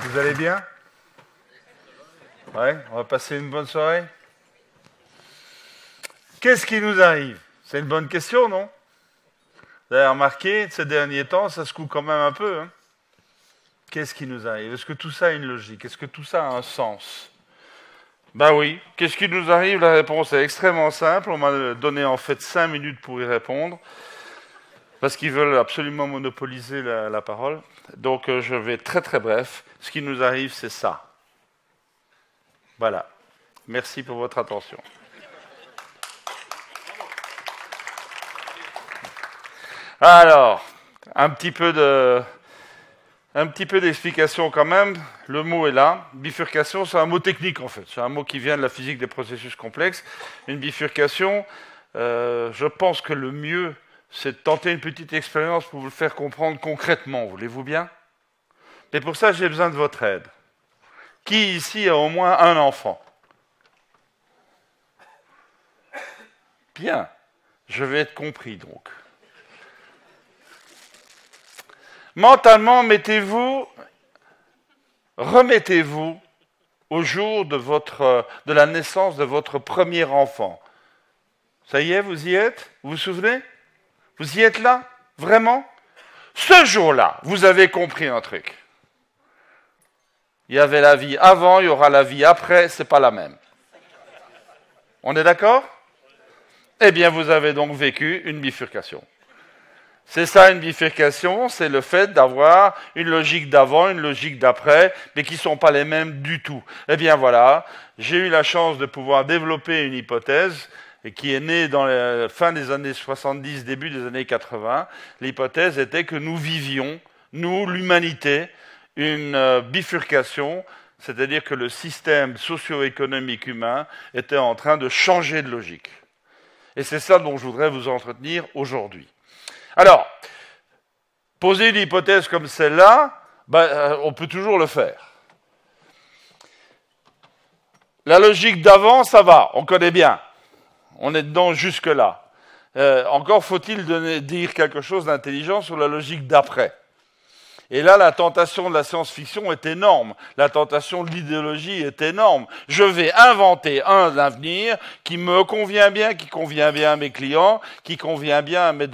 Vous allez bien? Ouais, on va passer une bonne soirée. Qu'est-ce qui nous arrive? C'est une bonne question, non? Vous avez remarqué, ces derniers temps, ça secoue quand même un peu. Hein? Qu'est-ce qui nous arrive? Est-ce que tout ça a une logique? Est-ce que tout ça a un sens? Ben oui. Qu'est-ce qui nous arrive? La réponse est extrêmement simple. On m'a donné en fait 5 minutes pour y répondre. Parce qu'ils veulent absolument monopoliser la parole. Donc je vais très très bref. Ce qui nous arrive, c'est ça. Voilà. Merci pour votre attention. Alors, un petit peu d'explication quand même. Le mot est là. Bifurcation, c'est un mot technique en fait. C'est un mot qui vient de la physique des processus complexes. Une bifurcation, je pense que le mieux, c'est de tenter une petite expérience pour vous le faire comprendre concrètement. Voulez-vous bien? Mais pour ça, j'ai besoin de votre aide. Qui ici a au moins un enfant? Bien. Je vais être compris donc. Mentalement, remettez-vous au jour de la naissance de votre premier enfant. Ça y est, vous y êtes? Vous vous souvenez? Vous y êtes là? Vraiment? Ce jour-là, vous avez compris un truc. Il y avait la vie avant, il y aura la vie après, c'est pas la même. On est d'accord? Eh bien, vous avez donc vécu une bifurcation. C'est ça une bifurcation, c'est le fait d'avoir une logique d'avant, une logique d'après, mais qui ne sont pas les mêmes du tout. Eh bien voilà, j'ai eu la chance de pouvoir développer une hypothèse qui est née dans la fin des années 70, début des années 80. L'hypothèse était que nous vivions, nous, l'humanité, une bifurcation, c'est-à-dire que le système socio-économique humain était en train de changer de logique. Et c'est ça dont je voudrais vous entretenir aujourd'hui. Alors, poser une hypothèse comme celle-là, on peut toujours le faire. La logique d'avant, ça va, on connaît bien. On est dedans jusque-là. Encore faut-il dire quelque chose d'intelligent sur la logique d'après. Et là, la tentation de la science-fiction est énorme. La tentation de l'idéologie est énorme. Je vais inventer un avenir qui me convient bien, qui convient bien à mes clients, qui convient bien à mes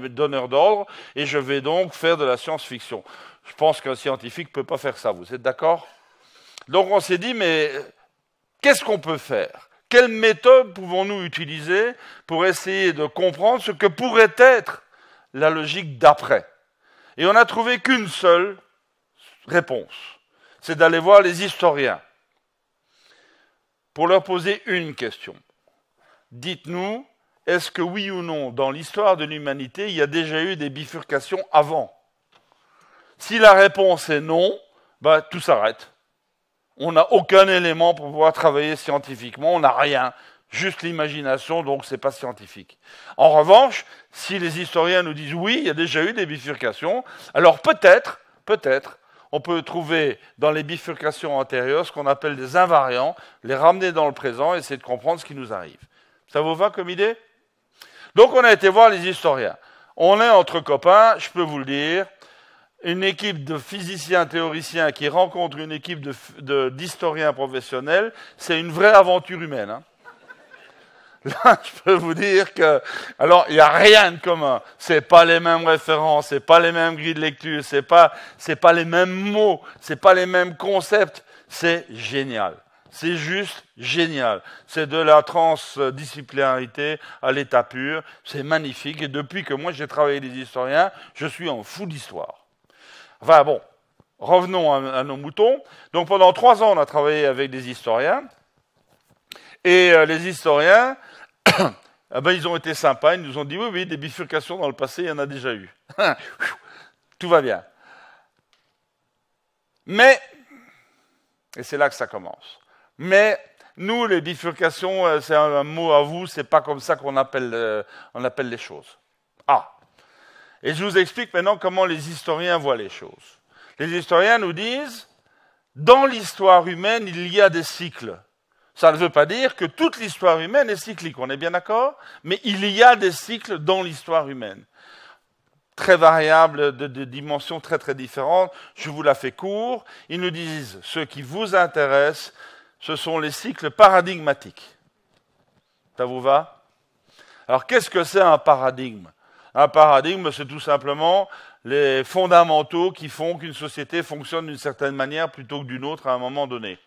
donneurs d'ordre, et je vais donc faire de la science-fiction. Je pense qu'un scientifique ne peut pas faire ça, vous êtes d'accord? Donc on s'est dit, mais qu'est-ce qu'on peut faire? Quelle méthode pouvons-nous utiliser pour essayer de comprendre ce que pourrait être la logique d'après? Et on n'a trouvé qu'une seule réponse, c'est d'aller voir les historiens pour leur poser une question. Dites-nous, est-ce que oui ou non, dans l'histoire de l'humanité, il y a déjà eu des bifurcations avant? Si la réponse est non, tout s'arrête. On n'a aucun élément pour pouvoir travailler scientifiquement, on n'a rien. Juste l'imagination, donc c'est pas scientifique. En revanche, si les historiens nous disent oui, il y a déjà eu des bifurcations, alors peut-être, on peut trouver dans les bifurcations antérieures ce qu'on appelle des invariants, les ramener dans le présent et essayer de comprendre ce qui nous arrive. Ça vous va comme idée? Donc on a été voir les historiens. On est entre copains, je peux vous le dire, une équipe de physiciens théoriciens qui rencontre une équipe d'historiens professionnels, c'est une vraie aventure humaine, hein. Là, je peux vous dire que, alors, il n'y a rien de commun. C'est pas les mêmes références, c'est pas les mêmes grilles de lecture, c'est pas les mêmes mots, c'est pas les mêmes concepts. C'est génial. C'est juste génial. C'est de la transdisciplinarité à l'état pur. C'est magnifique. Et depuis que moi j'ai travaillé les historiens, je suis un fou d'histoire. Enfin bon, revenons à nos moutons. Donc pendant 3 ans, on a travaillé avec des historiens. Et les historiens, ils ont été sympas, ils nous ont dit oui, des bifurcations dans le passé, il y en a déjà eu. Tout va bien. Mais, et c'est là que ça commence, mais nous, les bifurcations, c'est un mot à vous, c'est pas comme ça qu'on appelle les choses. Ah, et je vous explique maintenant comment les historiens voient les choses. Les historiens nous disent, dans l'histoire humaine, il y a des cycles. Ça ne veut pas dire que toute l'histoire humaine est cyclique, on est bien d'accord? Mais il y a des cycles dans l'histoire humaine. très variable, de dimensions très très différentes. Je vous la fais court. Ils nous disent, ce qui vous intéresse, ce sont les cycles paradigmatiques. Ça vous va? Alors, qu'est-ce que c'est un paradigme? Un paradigme, c'est tout simplement les fondamentaux qui font qu'une société fonctionne d'une certaine manière plutôt que d'une autre à un moment donné.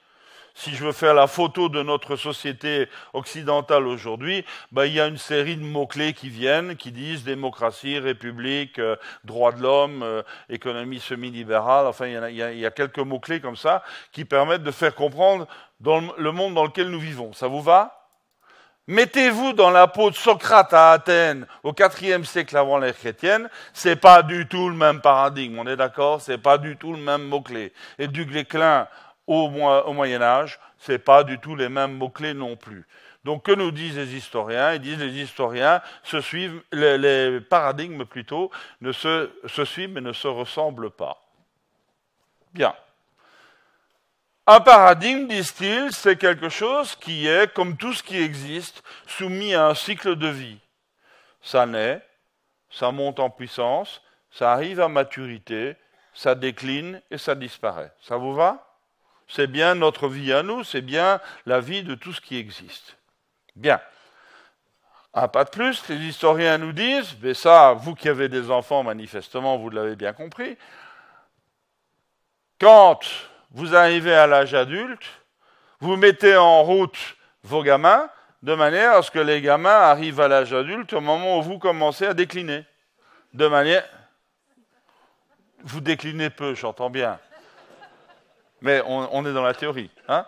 Si je veux faire la photo de notre société occidentale aujourd'hui, ben, il y a une série de mots-clés qui viennent, qui disent démocratie, république, droits de l'homme, économie semi-libérale, enfin il y a quelques mots-clés comme ça qui permettent de faire comprendre dans le monde dans lequel nous vivons. Ça vous va? Mettez-vous dans la peau de Socrate à Athènes au IVe siècle avant l'ère chrétienne, c'est pas du tout le même paradigme, on est d'accord? C'est pas du tout le même mot-clé. Et du Guesclin au Moyen-Âge, c'est pas du tout les mêmes mots-clés non plus. Donc, que nous disent les historiens? Ils disent les historiens se suivent, les paradigmes plutôt, se suivent mais ne se ressemblent pas. Bien. Un paradigme, disent-ils, c'est quelque chose qui est, comme tout ce qui existe, soumis à un cycle de vie. Ça naît, ça monte en puissance, ça arrive à maturité, ça décline et ça disparaît. Ça vous va? C'est bien notre vie à nous, c'est bien la vie de tout ce qui existe. Bien. Un pas de plus, les historiens nous disent, mais ça, vous qui avez des enfants, manifestement, vous l'avez bien compris, quand vous arrivez à l'âge adulte, vous mettez en route vos gamins de manière à ce que les gamins arrivent à l'âge adulte au moment où vous commencez à décliner. De manière... Vous déclinez peu, j'entends bien. Mais on est dans la théorie. Hein,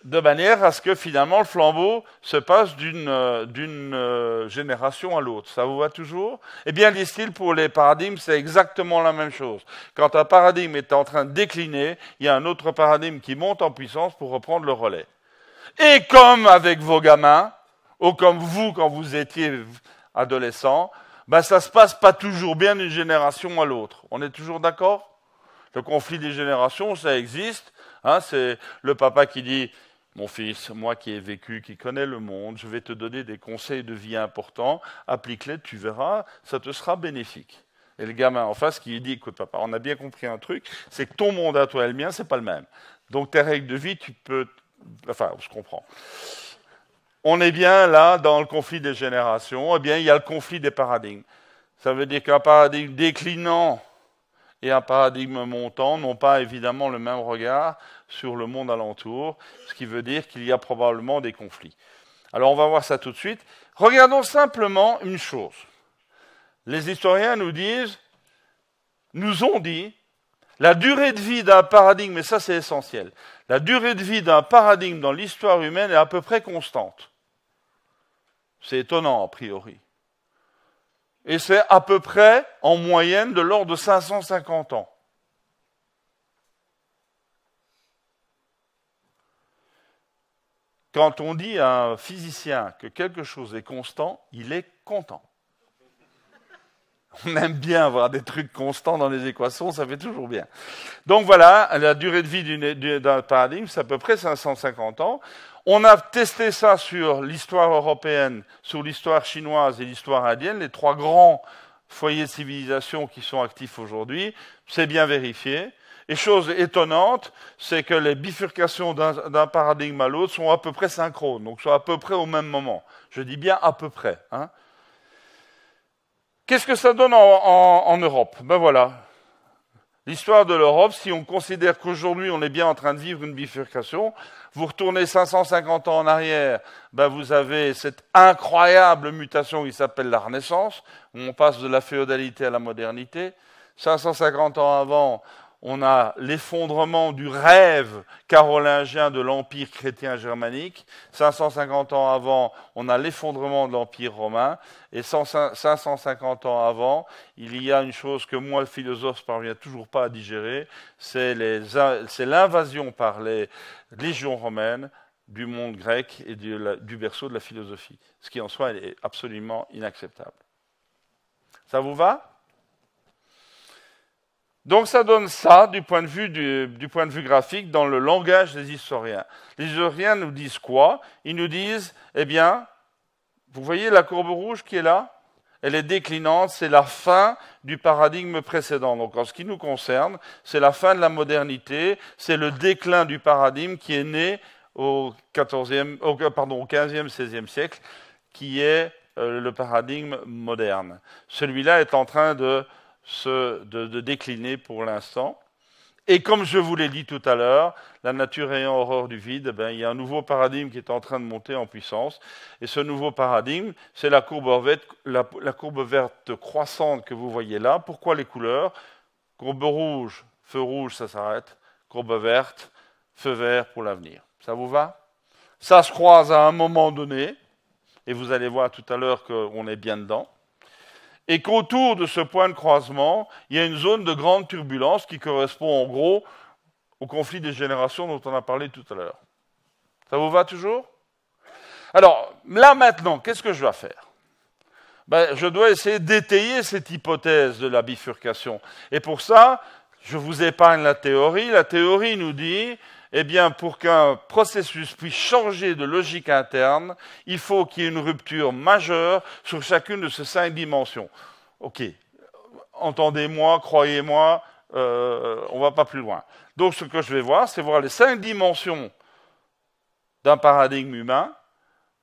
de manière à ce que finalement le flambeau se passe d'une génération à l'autre. Ça vous va toujours? Eh bien, disent-ils, pour les paradigmes, c'est exactement la même chose. Quand un paradigme est en train de décliner, il y a un autre paradigme qui monte en puissance pour reprendre le relais. Et comme avec vos gamins, ou comme vous quand vous étiez adolescent, ben ça se passe pas toujours bien d'une génération à l'autre. On est toujours d'accord? Le conflit des générations, ça existe. Hein, c'est le papa qui dit « Mon fils, moi qui ai vécu, qui connais le monde, je vais te donner des conseils de vie importants, applique-les, tu verras, ça te sera bénéfique. » Et le gamin en face qui dit « Écoute papa, on a bien compris un truc, c'est que ton monde à toi et le mien, c'est pas le même. Donc tes règles de vie, tu peux... » Enfin, on se comprend. On est bien là dans le conflit des générations. Eh bien, il y a le conflit des paradigmes. Ça veut dire qu'un paradigme déclinant et un paradigme montant n'ont pas évidemment le même regard sur le monde alentour, ce qui veut dire qu'il y a probablement des conflits. Alors on va voir ça tout de suite. Regardons simplement une chose. Les historiens nous ont dit, la durée de vie d'un paradigme, et ça c'est essentiel, la durée de vie d'un paradigme dans l'histoire humaine est à peu près constante. C'est étonnant a priori. Et c'est à peu près, en moyenne, de l'ordre de 550 ans. Quand on dit à un physicien que quelque chose est constant, il est content. On aime bien avoir des trucs constants dans les équations, ça fait toujours bien. Donc voilà, la durée de vie d'un paradigme, c'est à peu près 550 ans. On a testé ça sur l'histoire européenne, sur l'histoire chinoise et l'histoire indienne, les trois grands foyers de civilisation qui sont actifs aujourd'hui. C'est bien vérifié. Et chose étonnante, c'est que les bifurcations d'un paradigme à l'autre sont à peu près synchrones, donc sont à peu près au même moment. Je dis bien à peu près. Hein. Qu'est-ce que ça donne en Europe? Ben voilà. L'histoire de l'Europe, si on considère qu'aujourd'hui on est bien en train de vivre une bifurcation, vous retournez 550 ans en arrière, ben vous avez cette incroyable mutation qui s'appelle la Renaissance, où on passe de la féodalité à la modernité. 550 ans avant, on a l'effondrement du rêve carolingien de l'Empire chrétien germanique. 550 ans avant, on a l'effondrement de l'Empire romain. Et 550 ans avant, il y a une chose que moi, le philosophe, ne parvient toujours pas à digérer, c'est l'invasion par les légions romaines du monde grec et du berceau de la philosophie. Ce qui en soi est absolument inacceptable. Ça vous va ? Donc ça donne ça du point de vue graphique dans le langage des historiens. Les historiens nous disent quoi? Ils nous disent, eh bien, vous voyez la courbe rouge qui est là? elle est déclinante, c'est la fin du paradigme précédent. Donc en ce qui nous concerne, c'est la fin de la modernité, c'est le déclin du paradigme qui est né au 15e, 16e siècle, qui est le paradigme moderne. Celui-là est en train de décliner pour l'instant. Et comme je vous l'ai dit tout à l'heure, la nature ayant horreur du vide, il y a un nouveau paradigme qui est en train de monter en puissance. Et ce nouveau paradigme, c'est la courbe verte croissante que vous voyez là. Pourquoi les couleurs? Courbe rouge, feu rouge, ça s'arrête. Courbe verte, feu vert pour l'avenir. Ça vous va? Ça se croise à un moment donné, et vous allez voir tout à l'heure qu'on est bien dedans. Et qu'autour de ce point de croisement, il y a une zone de grande turbulence qui correspond en gros au conflit des générations dont on a parlé tout à l'heure. Ça vous va toujours? Alors, là maintenant, qu'est-ce que je dois faire? Je dois essayer d'étayer cette hypothèse de la bifurcation. Et pour ça, je vous épargne la théorie. La théorie nous dit, eh bien, pour qu'un processus puisse changer de logique interne, il faut qu'il y ait une rupture majeure sur chacune de ces 5 dimensions. Ok, entendez-moi, croyez-moi, on ne va pas plus loin. Donc ce que je vais voir, c'est voir les 5 dimensions d'un paradigme humain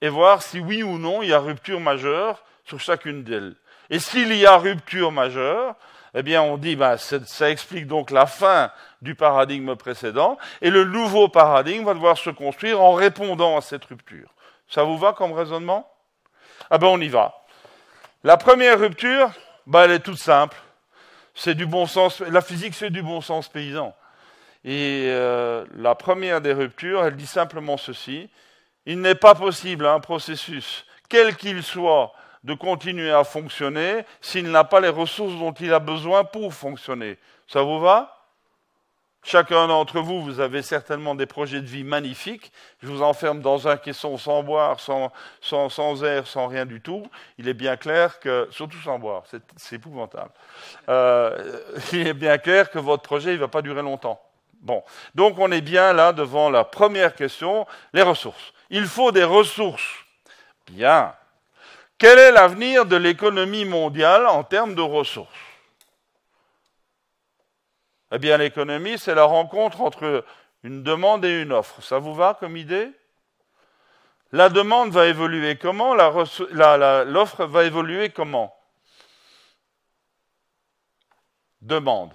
et voir si oui ou non il y a rupture majeure sur chacune d'elles. Et s'il y a rupture majeure, eh bien on dit ça explique donc la fin du paradigme précédent, et le nouveau paradigme va devoir se construire en répondant à cette rupture. Ça vous va comme raisonnement? On y va. La première rupture, elle est toute simple. C'est du bon sens. La physique, c'est du bon sens paysan. Et la première des ruptures, elle dit simplement ceci. Il n'est pas possible à un processus, quel qu'il soit, de continuer à fonctionner s'il n'a pas les ressources dont il a besoin pour fonctionner. Ça vous va? Chacun d'entre vous, vous avez certainement des projets de vie magnifiques. Je vous enferme dans un caisson sans boire, sans air, sans rien du tout. Il est bien clair que, surtout sans boire, c'est épouvantable. Il est bien clair que votre projet ne va pas durer longtemps. Bon, donc on est bien là devant la première question, les ressources. Il faut des ressources. Bien. Quel est l'avenir de l'économie mondiale en termes de ressources? Eh bien, l'économie, c'est la rencontre entre une demande et une offre. Ça vous va comme idée? La demande va évoluer comment? L'offre va évoluer comment? Demande.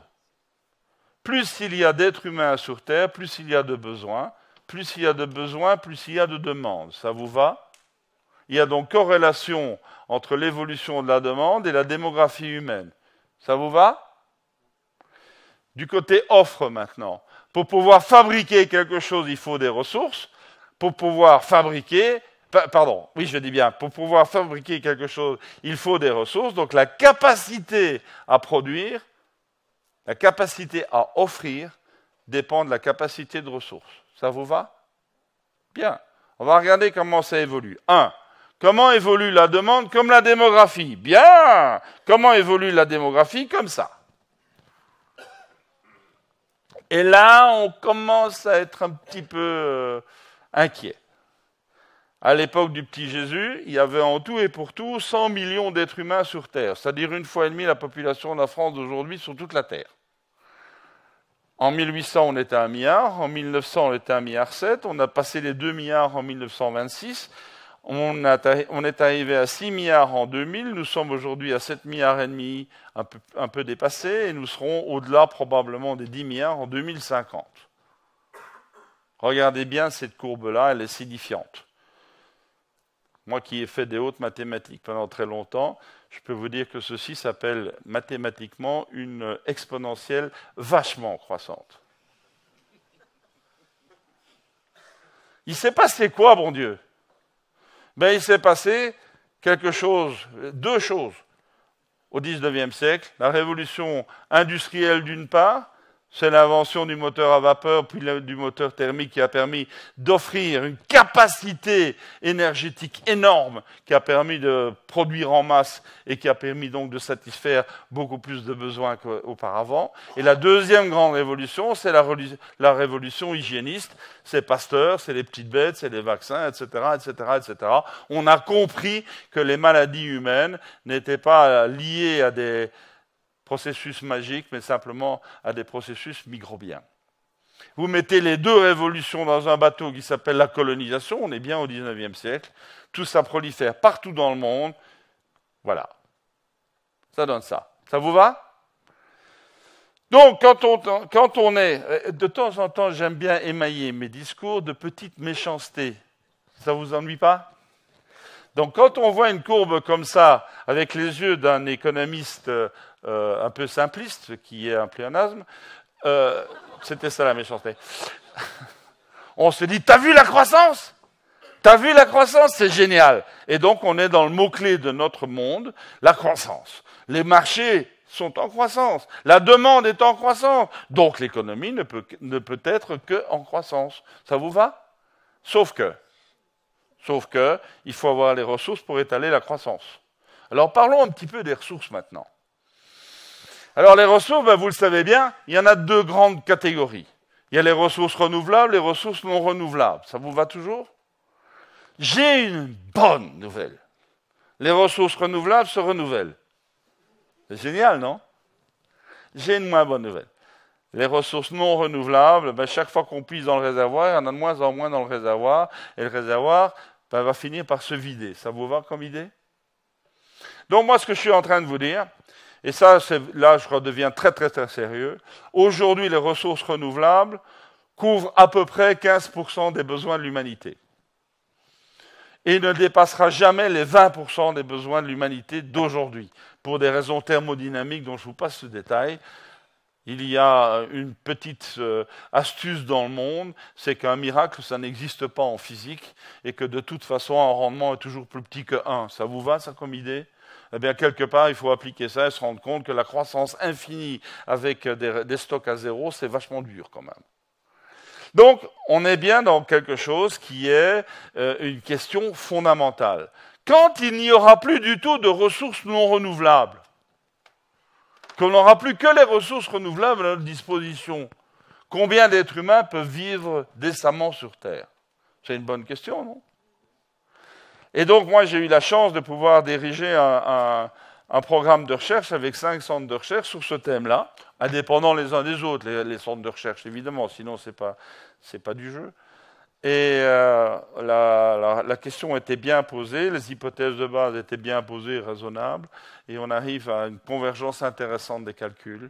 Plus il y a d'êtres humains sur Terre, plus il y a de besoins. Plus il y a de besoins, plus il y a de demandes. Ça vous va? Il y a donc corrélation entre l'évolution de la demande et la démographie humaine. Ça vous va? Du côté offre maintenant. Pour pouvoir fabriquer quelque chose, il faut des ressources. Pour pouvoir fabriquer, pour pouvoir fabriquer quelque chose, il faut des ressources. Donc la capacité à produire, la capacité à offrir dépend de la capacité de ressources. Ça vous va? Bien. On va regarder comment ça évolue. 1. Comment évolue la demande? Comme la démographie. Bien. Comment évolue la démographie? Comme ça. Et là, on commence à être un petit peu inquiet. À l'époque du petit Jésus, il y avait en tout et pour tout 100 millions d'êtres humains sur Terre, c'est-à-dire 1,5 fois la population de la France d'aujourd'hui sur toute la Terre. En 1800, on était à 1 milliard, en 1900, on était à 1,7 milliard, on a passé les 2 milliards en 1926, on est arrivé à 6 milliards en 2000, nous sommes aujourd'hui à 7 milliards et demi, un peu dépassés, et nous serons au-delà probablement des 10 milliards en 2050. Regardez bien cette courbe-là, elle est signifiante. Moi qui ai fait des hautes mathématiques pendant très longtemps, je peux vous dire que ceci s'appelle mathématiquement une exponentielle vachement croissante. Il s'est passé quoi, bon Dieu? Il s'est passé quelque chose, 2 choses. Au XIXe siècle, la révolution industrielle d'une part, C'est l'invention du moteur à vapeur, puis du moteur thermique qui a permis d'offrir une capacité énergétique énorme, qui a permis de produire en masse et qui a permis donc de satisfaire beaucoup plus de besoins qu'auparavant. Et la deuxième grande révolution, c'est la révolution hygiéniste. C'est Pasteur, c'est les petites bêtes, c'est les vaccins, etc., etc., etc. On a compris que les maladies humaines n'étaient pas liées à des processus magiques, mais simplement à des processus microbiens. Vous mettez les deux révolutions dans un bateau qui s'appelle la colonisation, on est bien au XIXe siècle, tout ça prolifère partout dans le monde, voilà. Ça donne ça. Ça vous va? Donc, quand on est... De temps en temps, j'aime bien émailler mes discours de petites méchancetés. Ça vous ennuie pas? Donc, quand on voit une courbe comme ça, avec les yeux d'un économiste un peu simpliste, qui est un pléonasme, c'était ça la méchanceté. On se dit, t'as vu la croissance? T'as vu la croissance? C'est génial. Et donc, on est dans le mot-clé de notre monde, la croissance. Les marchés sont en croissance. La demande est en croissance. Donc, l'économie ne peut être qu'en croissance. Ça vous va? Sauf que, il faut avoir les ressources pour étaler la croissance. Alors, parlons un petit peu des ressources maintenant. Alors, les ressources, vous le savez bien, il y en a deux grandes catégories. Il y a les ressources renouvelables et les ressources non renouvelables. Ça vous va toujours? J'ai une bonne nouvelle. Les ressources renouvelables se renouvellent. C'est génial, non? J'ai une moins bonne nouvelle. Les ressources non renouvelables, chaque fois qu'on puise dans le réservoir, il y en a de moins en moins dans le réservoir, et le réservoir va finir par se vider. Ça vous va comme idée? Donc moi, ce que je suis en train de vous dire, et ça, là, je redeviens très, très, très sérieux, aujourd'hui, les ressources renouvelables couvrent à peu près 15% des besoins de l'humanité. Et ne dépassera jamais les 20% des besoins de l'humanité d'aujourd'hui, pour des raisons thermodynamiques dont je vous passe ce détail. Il y a une petite astuce dans le monde, c'est qu'un miracle, ça n'existe pas en physique, et que de toute façon, un rendement est toujours plus petit que 1. Ça vous va, ça, comme idée? Eh bien, quelque part, il faut appliquer ça et se rendre compte que la croissance infinie avec des stocks à zéro, c'est vachement dur quand même. Donc, on est bien dans quelque chose qui est une question fondamentale. Quand il n'y aura plus du tout de ressources non renouvelables, qu'on n'aura plus que les ressources renouvelables à notre disposition, combien d'êtres humains peuvent vivre décemment sur Terre? C'est une bonne question, non? Et donc, moi, j'ai eu la chance de pouvoir diriger un programme de recherche avec 5 centres de recherche sur ce thème-là, indépendants les uns des autres, les centres de recherche, évidemment, sinon c'est pas du jeu. Et la question était bien posée, les hypothèses de base étaient bien posées, raisonnables, et on arrive à une convergence intéressante des calculs.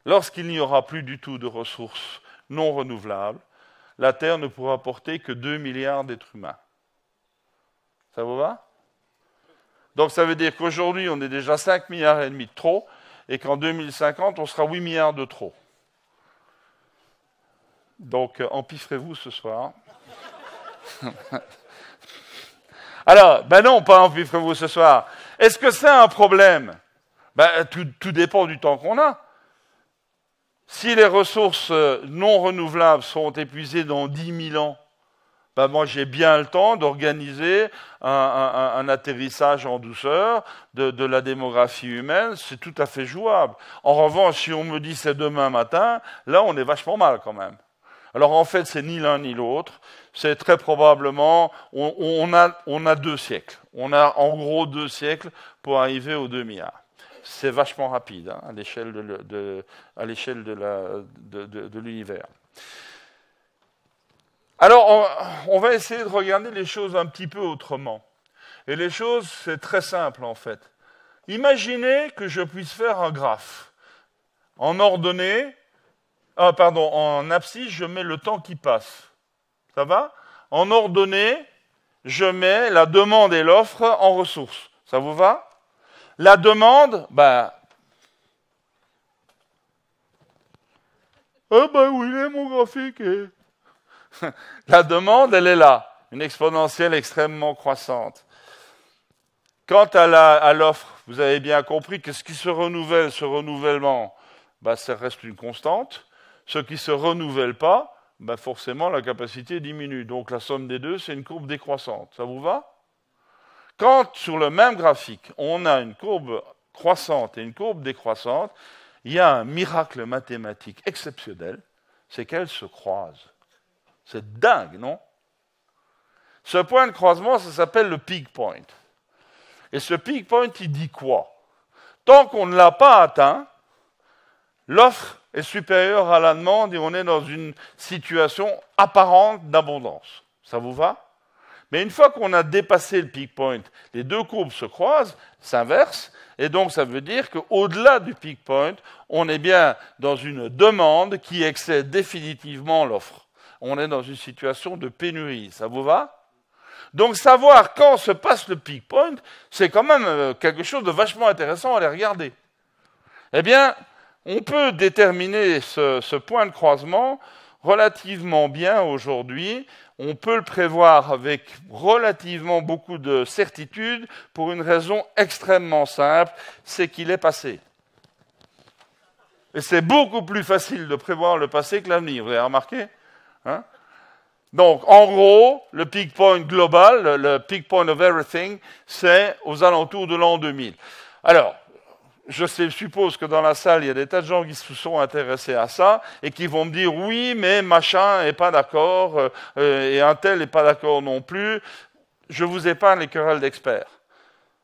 Lorsqu'il n'y aura plus du tout de ressources non renouvelables, la Terre ne pourra porter que 2 milliards d'êtres humains. Ça vous va? Donc ça veut dire qu'aujourd'hui, on est déjà 5,5 milliards de trop, et qu'en 2050, on sera 8 milliards de trop. Donc, empiffrez-vous ce soir. Alors, non, pas empiffrez-vous ce soir. Est-ce que c'est un problème? Tout dépend du temps qu'on a. Si les ressources non renouvelables sont épuisées dans 10 000 ans, moi j'ai bien le temps d'organiser un atterrissage en douceur de la démographie humaine, c'est tout à fait jouable. En revanche, si on me dit c'est demain matin, là on est vachement mal quand même. Alors en fait, c'est ni l'un ni l'autre, c'est très probablement, on a 2 siècles. On a en gros 2 siècles pour arriver aux 2 milliards. C'est vachement rapide à l'échelle de l'univers. Alors, on va essayer de regarder les choses un petit peu autrement. Et les choses, c'est très simple en fait. Imaginez que je puisse faire un graphe. En ordonnée, en abscisse, je mets le temps qui passe. Ça va? En ordonnée, je mets la demande et l'offre en ressources. Ça vous va? La demande, où il est mon graphique? La demande, elle est là, une exponentielle extrêmement croissante. Quant à l'offre, vous avez bien compris que ce qui se renouvelle, ce renouvellement, ben, ça reste une constante. Ce qui ne se renouvelle pas, ben, forcément, la capacité diminue. Donc, la somme des deux, c'est une courbe décroissante. Ça vous va? Quand, sur le même graphique, on a une courbe croissante et une courbe décroissante, il y a un miracle mathématique exceptionnel, c'est qu'elles se croisent. C'est dingue, non? Ce point de croisement, ça s'appelle le peak point. Et ce peak point, il dit quoi? Tant qu'on ne l'a pas atteint, l'offre est supérieure à la demande et on est dans une situation apparente d'abondance. Ça vous va? Mais une fois qu'on a dépassé le peak point, les deux courbes se croisent, s'inversent, et donc ça veut dire qu'au-delà du peak point, on est bien dans une demande qui excède définitivement l'offre. On est dans une situation de pénurie. Ça vous va? Donc savoir quand se passe le peak point, c'est quand même quelque chose de vachement intéressant à aller regarder. Eh bien, on peut déterminer ce point de croisement relativement bien aujourd'hui. On peut le prévoir avec relativement beaucoup de certitude pour une raison extrêmement simple, c'est qu'il est passé. Et c'est beaucoup plus facile de prévoir le passé que l'avenir, vous avez remarqué, hein? Donc, en gros, le peak point global, le peak point of everything, c'est aux alentours de l'an 2000. Alors, je suppose que dans la salle, il y a des tas de gens qui se sont intéressés à ça et qui vont me dire « oui, mais machin n'est pas d'accord et un tel n'est pas d'accord non plus ». Je vous épargne les querelles d'experts.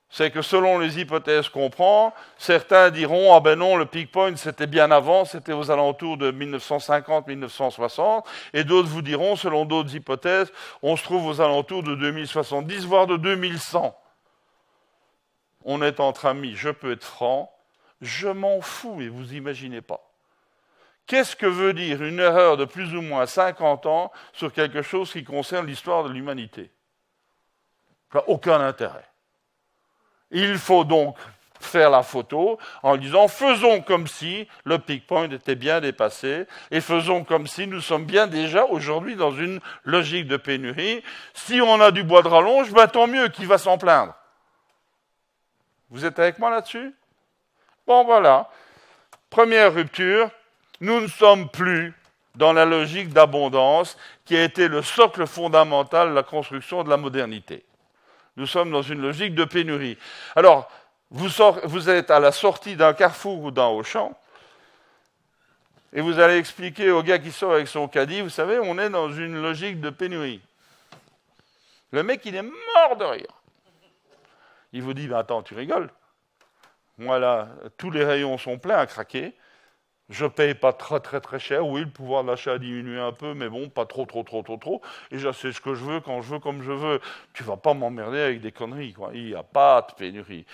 C'est que selon les hypothèses qu'on prend, certains diront « ah ben non, le peak point c'était bien avant, c'était aux alentours de 1950-1960 », et d'autres vous diront, selon d'autres hypothèses, on se trouve aux alentours de 2070, voire de 2100. On est entre amis, je peux être franc, je m'en fous, et vous imaginez pas. Qu'est-ce que veut dire une erreur de plus ou moins 50 ans sur quelque chose qui concerne l'histoire de l'humanité? Ça n'a aucun intérêt. Il faut donc faire la photo en disant faisons comme si le peak point était bien dépassé et faisons comme si nous sommes bien déjà aujourd'hui dans une logique de pénurie. Si on a du bois de rallonge, ben tant mieux, qui va s'en plaindre? Vous êtes avec moi là-dessus? Bon, voilà. Première rupture, nous ne sommes plus dans la logique d'abondance qui a été le socle fondamental de la construction de la modernité. Nous sommes dans une logique de pénurie. Alors, vous êtes à la sortie d'un Carrefour ou d'un Auchan, et vous allez expliquer au gars qui sort avec son caddie, vous savez, on est dans une logique de pénurie. Le mec, il est mort de rire. Il vous dit, ben attends, tu rigoles. Moi, là, tous les rayons sont pleins à craquer. Je ne paye pas très, très, très cher. Oui, le pouvoir d'achat a diminué un peu, mais bon, pas trop. Et j'achète ce que je veux, quand je veux, comme je veux. Tu ne vas pas m'emmerder avec des conneries, quoi. Il n'y a pas de pénurie.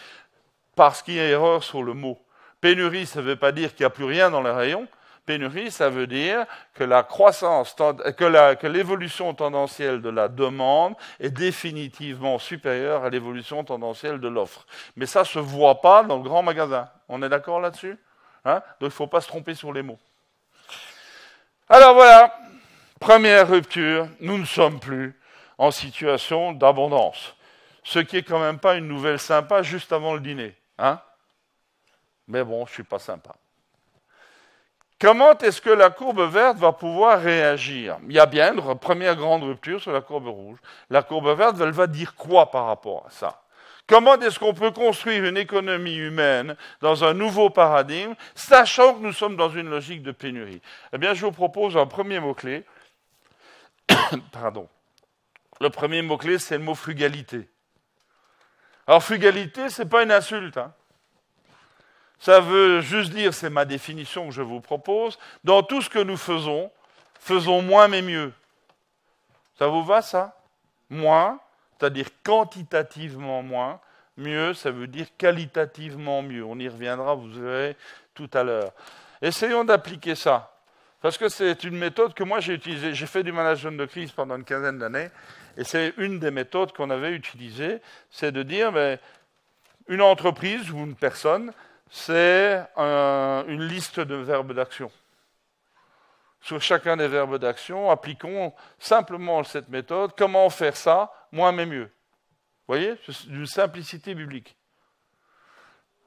Parce qu'il y a erreur sur le mot. Pénurie, ça ne veut pas dire qu'il n'y a plus rien dans les rayons. Pénurie, ça veut dire que la croissance, que l'évolution tendancielle de la demande est définitivement supérieure à l'évolution tendancielle de l'offre. Mais ça ne se voit pas dans le grand magasin. On est d'accord là-dessus? Hein? Donc il ne faut pas se tromper sur les mots. Alors voilà, première rupture, nous ne sommes plus en situation d'abondance. Ce qui n'est quand même pas une nouvelle sympa juste avant le dîner. Hein? Mais bon, je ne suis pas sympa. Comment est-ce que la courbe verte va pouvoir réagir? Il y a bien une première grande rupture sur la courbe rouge. La courbe verte, elle va dire quoi par rapport à ça? Comment est-ce qu'on peut construire une économie humaine dans un nouveau paradigme, sachant que nous sommes dans une logique de pénurie? Eh bien, je vous propose un premier mot-clé. Pardon. Le premier mot-clé, c'est le mot frugalité. Alors, frugalité, ce n'est pas une insulte, hein. Ça veut juste dire, c'est ma définition que je vous propose, dans tout ce que nous faisons, faisons moins mais mieux. Ça vous va, ça? Moins, c'est-à-dire quantitativement moins. Mieux, ça veut dire qualitativement mieux. On y reviendra, vous verrez, tout à l'heure. Essayons d'appliquer ça. Parce que c'est une méthode que moi j'ai utilisée. J'ai fait du management de crise pendant une quinzaine d'années. Et c'est une des méthodes qu'on avait utilisées. C'est de dire, une entreprise ou une personne, c'est une liste de verbes d'action. Sur chacun des verbes d'action, appliquons simplement cette méthode. Comment faire ça? Moins mais mieux. Vous voyez? C'est d'une simplicité biblique.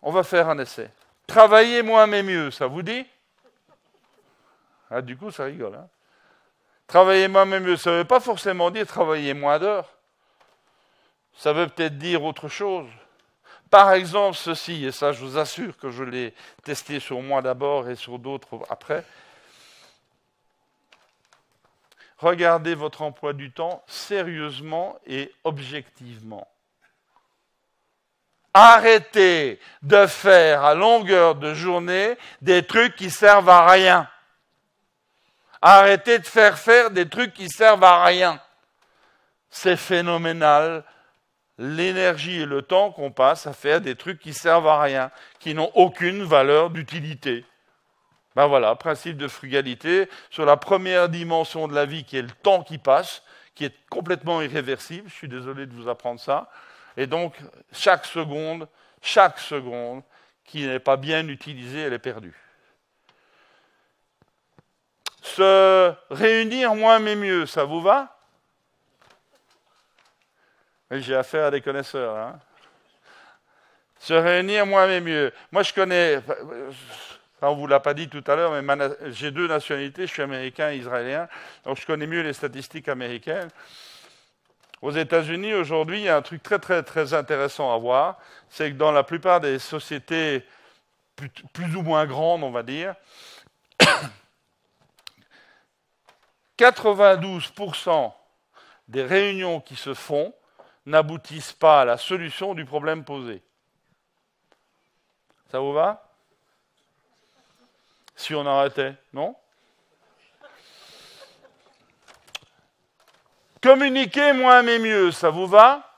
On va faire un essai. Travailler moins mais mieux, ça vous dit? Ah, du coup, ça rigole. Hein. Travailler moins mais mieux, ça ne veut pas forcément dire travailler moins d'heures. Ça veut peut-être dire autre chose. Par exemple, ceci, et ça je vous assure que je l'ai testé sur moi d'abord et sur d'autres après. Regardez votre emploi du temps sérieusement et objectivement. Arrêtez de faire à longueur de journée des trucs qui servent à rien. Arrêtez de faire des trucs qui servent à rien. C'est phénoménal. L'énergie et le temps qu'on passe à faire des trucs qui servent à rien, qui n'ont aucune valeur d'utilité. Ben voilà, principe de frugalité, sur la première dimension de la vie qui est le temps qui passe, qui est complètement irréversible, je suis désolé de vous apprendre ça, et donc chaque seconde qui n'est pas bien utilisée, elle est perdue. Se réunir moins mais mieux, ça vous va ? J'ai affaire à des connaisseurs. Hein. Se réunir moins mais mieux. Moi, je connais, on ne vous l'a pas dit tout à l'heure, mais j'ai 2 nationalités, je suis américain et israélien, donc je connais mieux les statistiques américaines. Aux États-Unis, aujourd'hui, il y a un truc très, très, très intéressant à voir, c'est que dans la plupart des sociétés plus ou moins grandes, on va dire, 92% des réunions qui se font n'aboutissent pas à la solution du problème posé. Ça vous va ? Si on arrêtait, non ? Communiquer moins mais mieux, ça vous va ?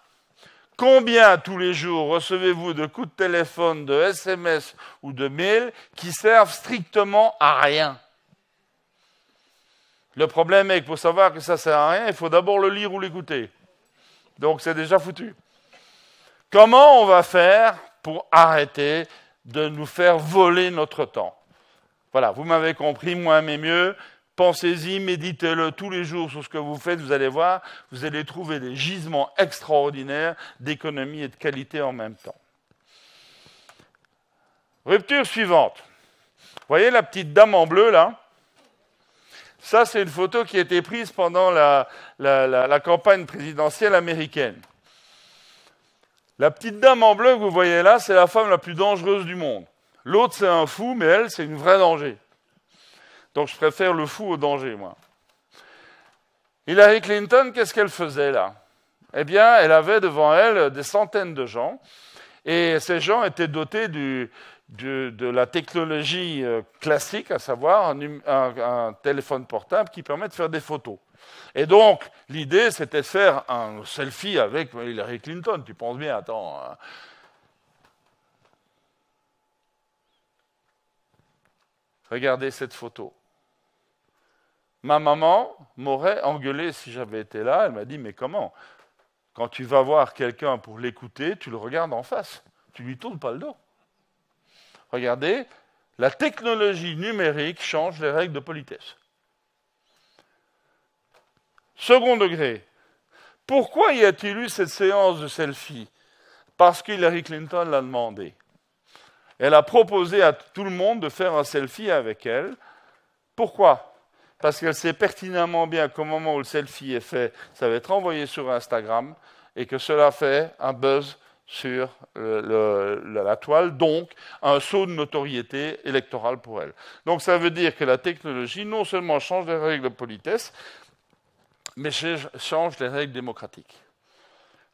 Combien tous les jours recevez-vous de coups de téléphone, de SMS ou de mails qui servent strictement à rien ? Le problème est que pour savoir que ça ne sert à rien, il faut d'abord le lire ou l'écouter. Donc c'est déjà foutu. Comment on va faire pour arrêter de nous faire voler notre temps ? Voilà, vous m'avez compris, moins mais mieux. Pensez-y, méditez-le tous les jours sur ce que vous faites, vous allez voir, vous allez trouver des gisements extraordinaires d'économie et de qualité en même temps. Rupture suivante. Vous voyez la petite dame en bleu là ? Ça, c'est une photo qui a été prise pendant la campagne présidentielle américaine. La petite dame en bleu que vous voyez là, c'est la femme la plus dangereuse du monde. L'autre, c'est un fou, mais elle, c'est une vraie danger. Donc, je préfère le fou au danger, moi. Hillary Clinton, qu'est-ce qu'elle faisait là ? Eh bien, elle avait devant elle des centaines de gens, et ces gens étaient dotés de la technologie classique, à savoir un téléphone portable qui permet de faire des photos. Et donc, l'idée, c'était de faire un selfie avec Hillary Clinton. Tu penses bien, attends. Hein. Regardez cette photo. Ma maman m'aurait engueulé si j'avais été là. Elle m'a dit, mais comment ? Quand tu vas voir quelqu'un pour l'écouter, tu le regardes en face. Tu lui tournes pas le dos. Regardez, la technologie numérique change les règles de politesse. Second degré. Pourquoi y a-t-il eu cette séance de selfie ? Parce qu'Hillary Clinton l'a demandé. Elle a proposé à tout le monde de faire un selfie avec elle. Pourquoi ? Parce qu'elle sait pertinemment bien qu'au moment où le selfie est fait, ça va être envoyé sur Instagram et que cela fait un buzz sur la toile, donc un saut de notoriété électorale pour elle. Donc ça veut dire que la technologie non seulement change les règles de politesse, mais change les règles démocratiques.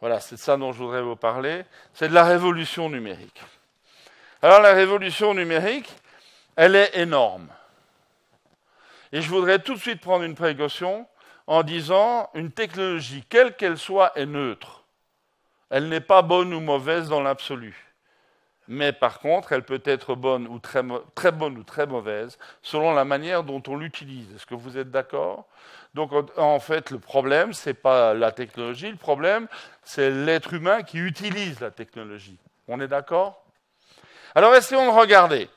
Voilà, c'est de ça dont je voudrais vous parler. C'est de la révolution numérique. Alors la révolution numérique, elle est énorme. Et je voudrais tout de suite prendre une précaution en disant une technologie, quelle qu'elle soit, est neutre. Elle n'est pas bonne ou mauvaise dans l'absolu. Mais par contre, elle peut être bonne ou très bonne ou très mauvaise selon la manière dont on l'utilise. Est-ce que vous êtes d'accord ? Donc en fait, le problème, ce n'est pas la technologie, le problème, c'est l'être humain qui utilise la technologie. On est d'accord ? Alors essayons de regarder.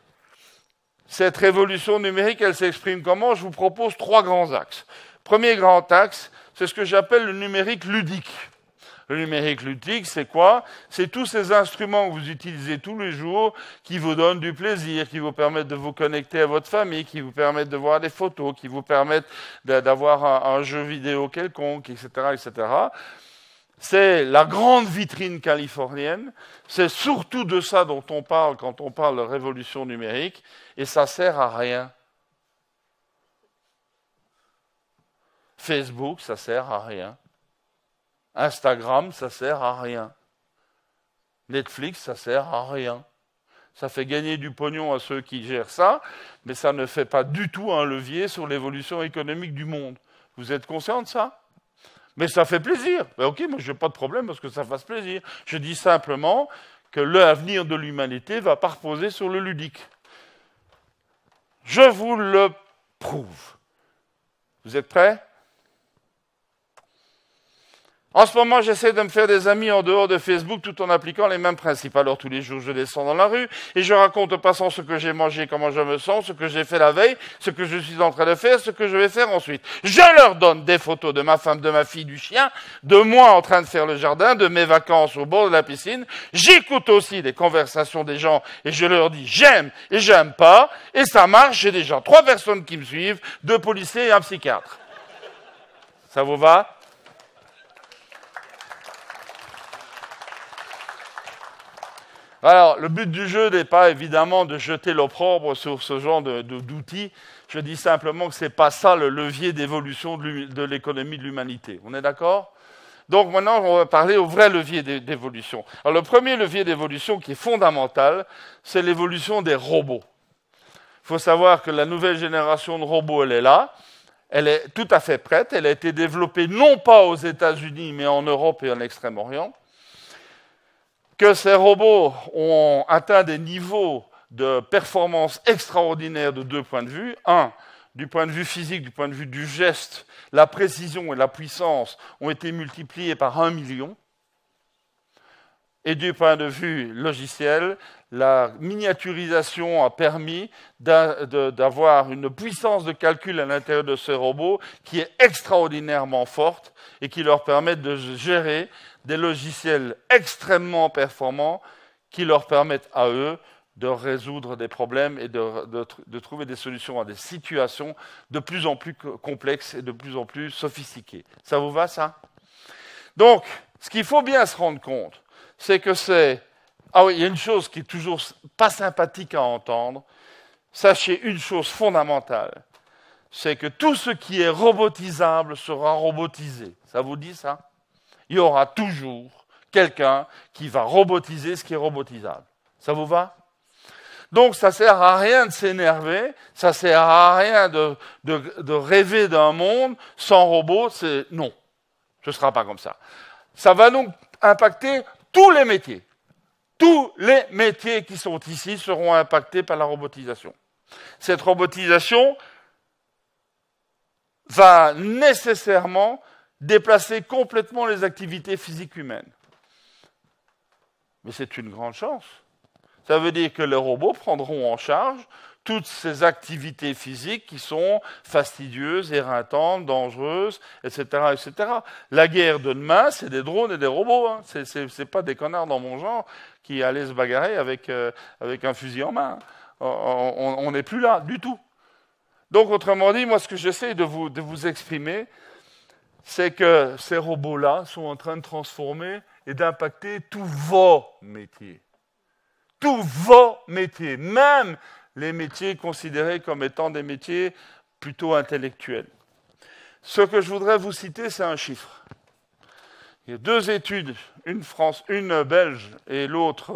Cette révolution numérique, elle s'exprime comment ? Je vous propose 3 grands axes. Premier grand axe, c'est ce que j'appelle le numérique ludique. Le numérique ludique, c'est quoi? C'est tous ces instruments que vous utilisez tous les jours qui vous donnent du plaisir, qui vous permettent de vous connecter à votre famille, qui vous permettent de voir des photos, qui vous permettent d'avoir un jeu vidéo quelconque, etc., etc. C'est la grande vitrine californienne. C'est surtout de ça dont on parle quand on parle de révolution numérique, et ça sert à rien. Facebook, ça sert à rien. Instagram, ça sert à rien. Netflix, ça sert à rien. Ça fait gagner du pognon à ceux qui gèrent ça, mais ça ne fait pas du tout un levier sur l'évolution économique du monde. Vous êtes conscient de ça? Mais ça fait plaisir. Ben ok, moi je n'ai pas de problème parce que ça fasse plaisir. Je dis simplement que l'avenir de l'humanité ne va pas reposer sur le ludique. Je vous le prouve. Vous êtes prêts? En ce moment, j'essaie de me faire des amis en dehors de Facebook tout en appliquant les mêmes principes. Alors tous les jours, je descends dans la rue et je raconte aux passants ce que j'ai mangé, comment je me sens, ce que j'ai fait la veille, ce que je suis en train de faire, ce que je vais faire ensuite. Je leur donne des photos de ma femme, de ma fille, du chien, de moi en train de faire le jardin, de mes vacances au bord de la piscine. J'écoute aussi les conversations des gens et je leur dis j'aime et j'aime pas. Et ça marche, j'ai déjà 3 personnes qui me suivent, 2 policiers et un psychiatre. Ça vous va? Alors, le but du jeu n'est pas évidemment de jeter l'opprobre sur ce genre d'outils. Je dis simplement que ce n'est pas ça le levier d'évolution de l'économie de l'humanité. On est d'accord? Donc maintenant, on va parler au vrai levier d'évolution. Alors, le premier levier d'évolution qui est fondamental, c'est l'évolution des robots. Il faut savoir que la nouvelle génération de robots, elle est là. Elle est tout à fait prête. Elle a été développée non pas aux États-Unis, mais en Europe et en Extrême-Orient. Que ces robots ont atteint des niveaux de performance extraordinaires de 2 points de vue. Un, du point de vue physique, du point de vue du geste, la précision et la puissance ont été multipliées par 1 million. Et du point de vue logiciel, la miniaturisation a permis d'avoir une puissance de calcul à l'intérieur de ces robots qui est extraordinairement forte et qui leur permet de gérer des logiciels extrêmement performants qui leur permettent à eux de résoudre des problèmes et de trouver des solutions à des situations de plus en plus complexes et de plus en plus sophistiquées. Ça vous va, ça? Donc, ce qu'il faut bien se rendre compte, c'est que c'est... Ah oui, il y a une chose qui est toujours pas sympathique à entendre. Sachez une chose fondamentale, c'est que tout ce qui est robotisable sera robotisé. Ça vous dit ça? Il y aura toujours quelqu'un qui va robotiser ce qui est robotisable. Ça vous va? Donc ça ne sert à rien de s'énerver, ça ne sert à rien de rêver d'un monde sans robot. Non, ce ne sera pas comme ça. Ça va donc impacter tous les métiers. Tous les métiers qui sont ici seront impactés par la robotisation. Cette robotisation va nécessairement déplacer complètement les activités physiques humaines. Mais c'est une grande chance. Ça veut dire que les robots prendront en charge toutes ces activités physiques qui sont fastidieuses, éreintantes, dangereuses, etc., etc. La guerre de demain, c'est des drones et des robots. Hein. C'est pas des connards dans mon genre qui allaient se bagarrer avec un fusil en main. On n'est plus là du tout. Donc, autrement dit, moi, ce que j'essaie de vous exprimer, c'est que ces robots-là sont en train de transformer et d'impacter tous vos métiers. Tous vos métiers, même les métiers considérés comme étant des métiers plutôt intellectuels. Ce que je voudrais vous citer, c'est un chiffre. Il y a 2 études, une belge et l'autre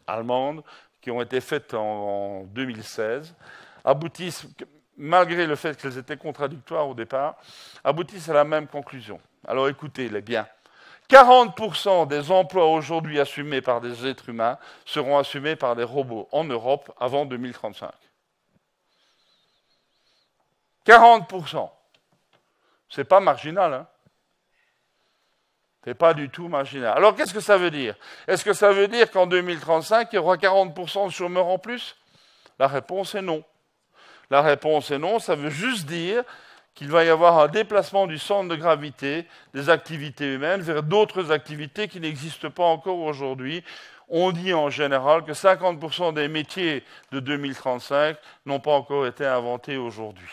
allemande, qui ont été faites en 2016, aboutissent, malgré le fait qu'elles étaient contradictoires au départ, aboutissent à la même conclusion. Alors écoutez-les bien. 40% des emplois aujourd'hui assumés par des êtres humains seront assumés par des robots en Europe avant 2035. 40%. C'est pas marginal, hein? C'est pas du tout marginal. Alors qu'est-ce que ça veut dire? Est-ce que ça veut dire qu'en 2035, il y aura 40% de chômeurs en plus? La réponse est non. La réponse est non, ça veut juste dire qu'il va y avoir un déplacement du centre de gravité des activités humaines vers d'autres activités qui n'existent pas encore aujourd'hui. On dit en général que 50% des métiers de 2035 n'ont pas encore été inventés aujourd'hui.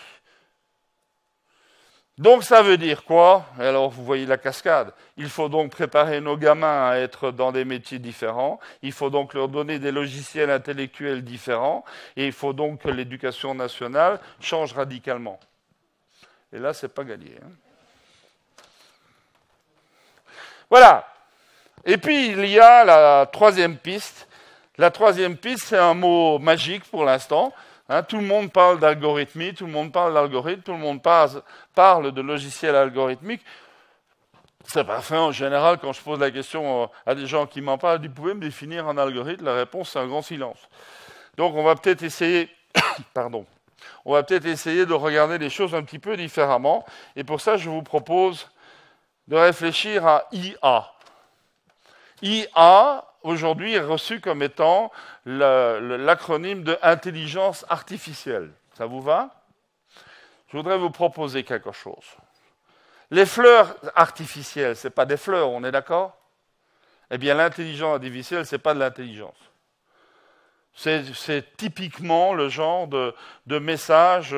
Donc ça veut dire quoi? Alors vous voyez la cascade. Il faut donc préparer nos gamins à être dans des métiers différents. Il faut donc leur donner des logiciels intellectuels différents. Et il faut donc que l'éducation nationale change radicalement. Et là, c'est pas gagné. Hein. Voilà. Et puis il y a la troisième piste. La troisième piste, c'est un mot magique pour l'instant. Hein, tout le monde parle d'algorithmie, tout le monde parle d'algorithme, tout le monde parle de logiciels algorithmiques. C'est parfait en général quand je pose la question à des gens qui m'en parlent, vous pouvez me définir un algorithme? La réponse, c'est un grand silence. Donc on va peut-être essayer, on va peut-être essayer de regarder les choses un petit peu différemment. Et pour ça, je vous propose de réfléchir à IA. IA, aujourd'hui, est reçu comme étant l'acronyme de intelligence artificielle. Ça vous va? Je voudrais vous proposer quelque chose. Les fleurs artificielles, ce n'est pas des fleurs, on est d'accord? Eh bien, l'intelligence artificielle, ce n'est pas de l'intelligence. C'est typiquement le genre de message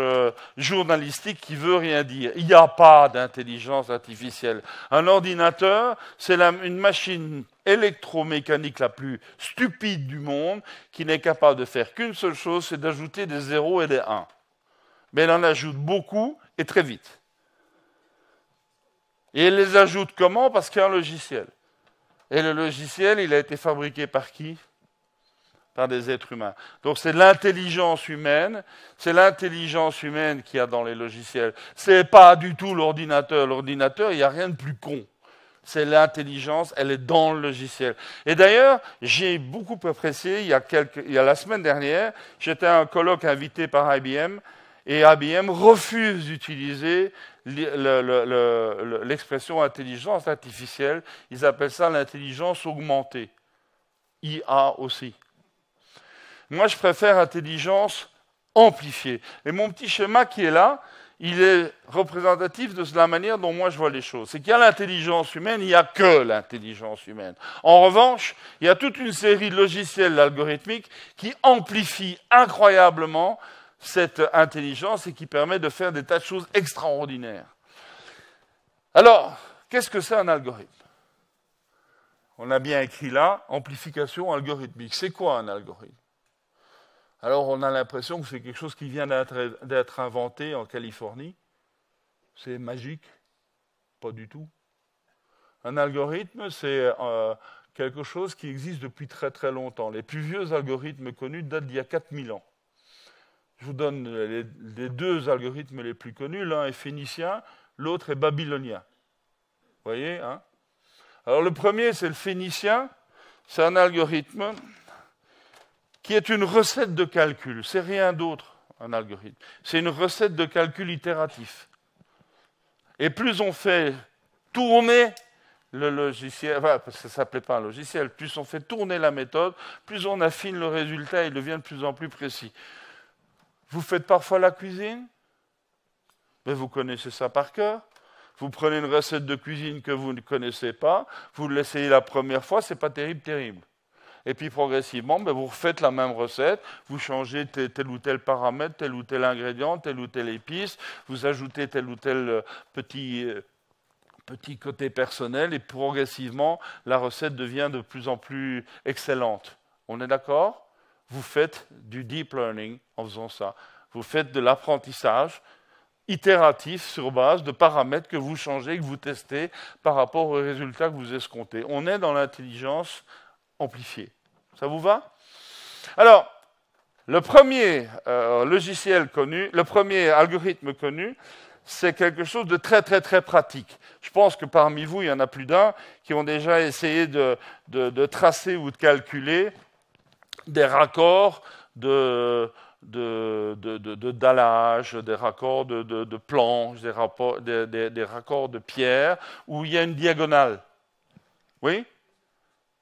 journalistique qui veut rien dire. Il n'y a pas d'intelligence artificielle. Un ordinateur, c'est une machine électromécanique la plus stupide du monde qui n'est capable de faire qu'une seule chose, c'est d'ajouter des 0 et des 1. Mais elle en ajoute beaucoup et très vite. Et elle les ajoute comment? Parce qu'il y a un logiciel. Et le logiciel, il a été fabriqué par qui? Par des êtres humains. Donc c'est l'intelligence humaine, qu'il y a dans les logiciels. C'est pas du tout l'ordinateur. L'ordinateur, il n'y a rien de plus con. C'est l'intelligence, elle est dans le logiciel. Et d'ailleurs, j'ai beaucoup apprécié, il y a la semaine dernière, j'étais à un colloque invité par IBM, et IBM refuse d'utiliser l'expression intelligence artificielle. Ils appellent ça l'intelligence augmentée. IA aussi. Moi, je préfère intelligence amplifiée. Et mon petit schéma qui est là, il est représentatif de la manière dont moi je vois les choses. C'est qu'il y a l'intelligence humaine, il n'y a que l'intelligence humaine. En revanche, il y a toute une série de logiciels algorithmiques qui amplifient incroyablement cette intelligence et qui permet de faire des tas de choses extraordinaires. Alors, qu'est-ce que c'est un algorithme? On a bien écrit là, amplification algorithmique. C'est quoi un algorithme? Alors, on a l'impression que c'est quelque chose qui vient d'être inventé en Californie. C'est magique? Pas du tout. Un algorithme, c'est quelque chose qui existe depuis très très longtemps. Les plus vieux algorithmes connus datent d'il y a 4000 ans. Je vous donne les deux algorithmes les plus connus. L'un est phénicien, l'autre est babylonien. Vous voyez, hein? Alors le premier, c'est le phénicien. C'est un algorithme qui est une recette de calcul. C'est rien d'autre, un algorithme. C'est une recette de calcul itératif. Et plus on fait tourner le logiciel, enfin, parce que ça ne s'appelait pas un logiciel, plus on fait tourner la méthode, plus on affine le résultat et il devient de plus en plus précis. Vous faites parfois la cuisine, mais vous connaissez ça par cœur. Vous prenez une recette de cuisine que vous ne connaissez pas, vous l'essayez la première fois, c'est pas terrible. Et puis progressivement, vous refaites la même recette, vous changez tel ou tel paramètre, tel ou tel ingrédient, telle ou telle épice, vous ajoutez tel ou tel petit côté personnel, et progressivement, la recette devient de plus en plus excellente. On est d'accord? Vous faites du deep learning en faisant ça. Vous faites de l'apprentissage itératif sur base de paramètres que vous changez, que vous testez par rapport aux résultats que vous escomptez. On est dans l'intelligence amplifiée. Ça vous va? Alors, le premier logiciel connu, le premier algorithme connu, c'est quelque chose de très très très pratique. Je pense que parmi vous, il y en a plus d'un qui ont déjà essayé de tracer ou de calculer des raccords de dallage, des raccords de planches, des raccords de pierre, où il y a une diagonale. Oui?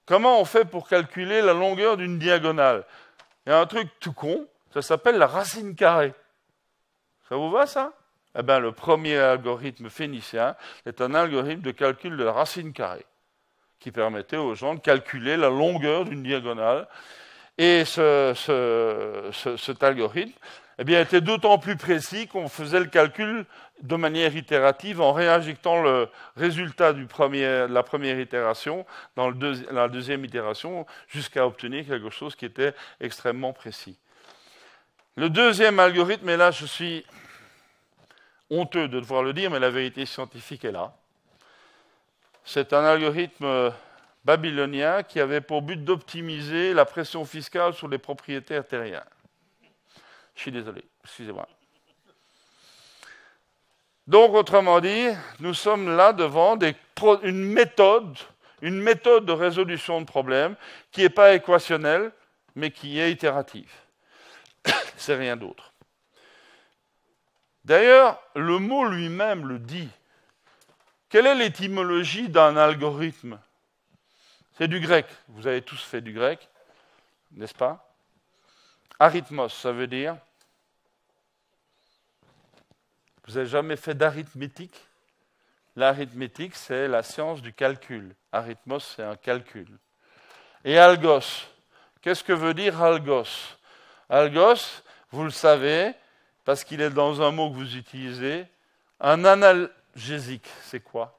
Comment on fait pour calculer la longueur d'une diagonale? Il y a un truc tout con, ça s'appelle la racine carrée. Ça vous va, ça? Eh bien, le premier algorithme phénicien est un algorithme de calcul de la racine carrée qui permettait aux gens de calculer la longueur d'une diagonale. Et cet algorithme était d'autant plus précis qu'on faisait le calcul de manière itérative en réinjectant le résultat de la première itération dans la deuxième itération jusqu'à obtenir quelque chose qui était extrêmement précis. Le deuxième algorithme, et là je suis honteux de devoir le dire, mais la vérité scientifique est là. C'est un algorithme babylonien qui avait pour but d'optimiser la pression fiscale sur les propriétaires terriens. Je suis désolé, excusez-moi. Donc, autrement dit, nous sommes là devant une méthode de résolution de problèmes qui n'est pas équationnelle, mais qui est itérative. C'est rien d'autre. D'ailleurs, le mot lui-même le dit. Quelle est l'étymologie d'un algorithme? C'est du grec. Vous avez tous fait du grec, n'est-ce pas? Arithmos, ça veut dire... Vous n'avez jamais fait d'arithmétique? L'arithmétique, c'est la science du calcul. Arithmos, c'est un calcul. Et algos, qu'est-ce que veut dire algos? Algos, vous le savez, parce qu'il est dans un mot que vous utilisez, un analgésique, c'est quoi?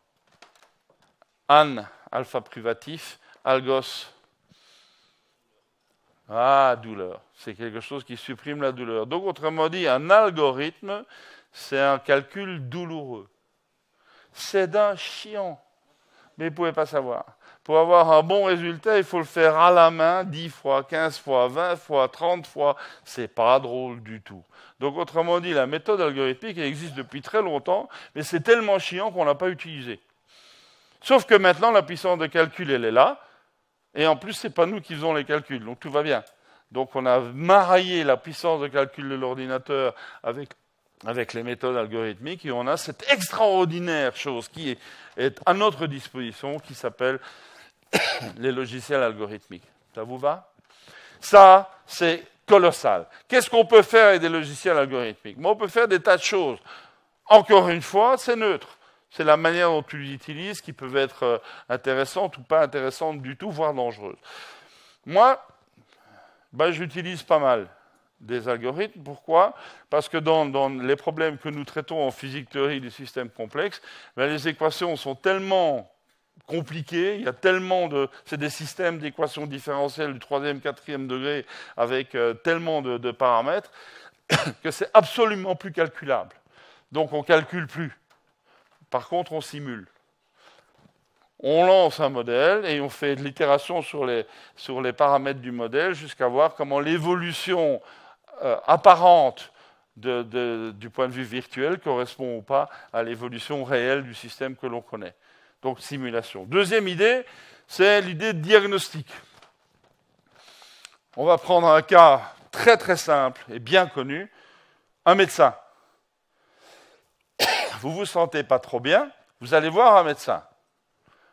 An, alpha privatif, algos. Ah, douleur. C'est quelque chose qui supprime la douleur. Donc, autrement dit, un algorithme, c'est un calcul douloureux. C'est d'un chiant. Mais vous ne pouvez pas savoir. Pour avoir un bon résultat, il faut le faire à la main, 10 fois, 15 fois, 20 fois, 30 fois. C'est pas drôle du tout. Donc, autrement dit, la méthode algorithmique elle existe depuis très longtemps, mais c'est tellement chiant qu'on ne l'a pas utilisée. Sauf que maintenant, la puissance de calcul, elle est là. Et en plus, ce n'est pas nous qui faisons les calculs. Donc, tout va bien. Donc, on a maraillé la puissance de calcul de l'ordinateur avec les méthodes algorithmiques, et on a cette extraordinaire chose qui est à notre disposition, qui s'appelle les logiciels algorithmiques. Ça vous va? Ça, c'est colossal. Qu'est-ce qu'on peut faire avec des logiciels algorithmiques? On peut faire des tas de choses. Encore une fois, c'est neutre. C'est la manière dont tu l'utilises qui peut être intéressante ou pas intéressante du tout, voire dangereuse. Moi, j'utilise pas mal des algorithmes. Pourquoi? Parce que dans les problèmes que nous traitons en physique-théorie des systèmes complexes, les équations sont tellement compliquées, il y a tellement c'est des systèmes d'équations différentielles du 3e, 4e degré avec tellement de paramètres que c'est absolument plus calculable. Donc on ne calcule plus. Par contre, on simule. On lance un modèle et on fait de l'itération sur les paramètres du modèle jusqu'à voir comment l'évolution apparente du point de vue virtuel correspond ou pas à l'évolution réelle du système que l'on connaît. Donc, simulation. Deuxième idée, c'est l'idée de diagnostic. On va prendre un cas très très simple et bien connu, un médecin. Vous ne vous sentez pas trop bien, vous allez voir un médecin.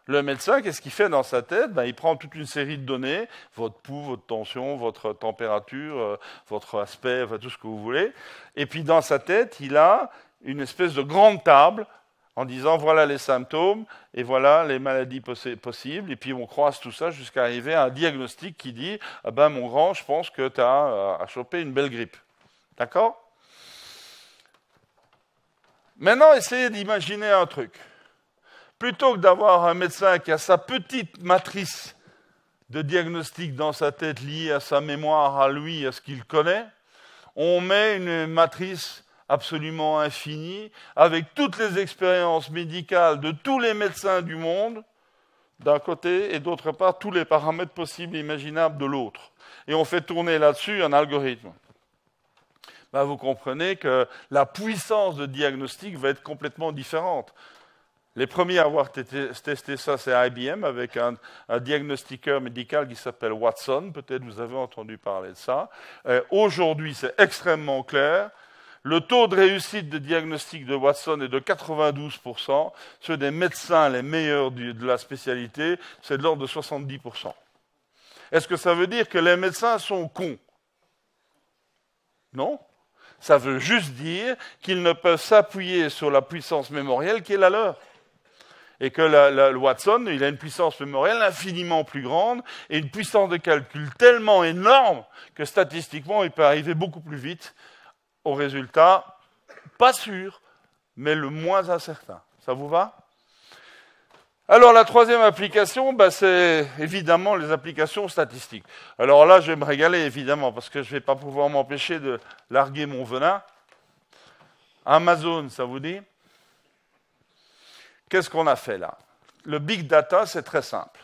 Le médecin, qu'est-ce qu'il fait dans sa tête? Il prend toute une série de données, votre pouls, votre tension, votre température, votre aspect, tout ce que vous voulez. Et puis dans sa tête, il a une espèce de grande table en disant voilà les symptômes et voilà les maladies possibles. Et puis on croise tout ça jusqu'à arriver à un diagnostic qui dit mon grand, je pense que tu as chopé une belle grippe. D'accord? Maintenant, essayez d'imaginer un truc. Plutôt que d'avoir un médecin qui a sa petite matrice de diagnostic dans sa tête liée à sa mémoire, à lui, à ce qu'il connaît, on met une matrice absolument infinie avec toutes les expériences médicales de tous les médecins du monde, d'un côté, et d'autre part, tous les paramètres possibles et imaginables de l'autre. Et on fait tourner là-dessus un algorithme. Vous comprenez que la puissance de diagnostic va être complètement différente. Les premiers à avoir testé ça, c'est IBM, avec un diagnostiqueur médical qui s'appelle Watson. Peut-être vous avez entendu parler de ça. Aujourd'hui, c'est extrêmement clair. Le taux de réussite de diagnostic de Watson est de 92%. Ceux des médecins les meilleurs de la spécialité, c'est de l'ordre de 70%. Est-ce que ça veut dire que les médecins sont cons? Non. Ça veut juste dire qu'ils ne peuvent s'appuyer sur la puissance mémorielle qui est la leur. Et que le Watson, il a une puissance mémorielle infiniment plus grande et une puissance de calcul tellement énorme que statistiquement, il peut arriver beaucoup plus vite au résultat, pas sûr, mais le moins incertain. Ça vous va ? Alors la troisième application, c'est évidemment les applications statistiques. Alors là, je vais me régaler évidemment, parce que je ne vais pas pouvoir m'empêcher de larguer mon venin. Amazon, ça vous dit ? Qu'est-ce qu'on a fait là ? Le big data, c'est très simple.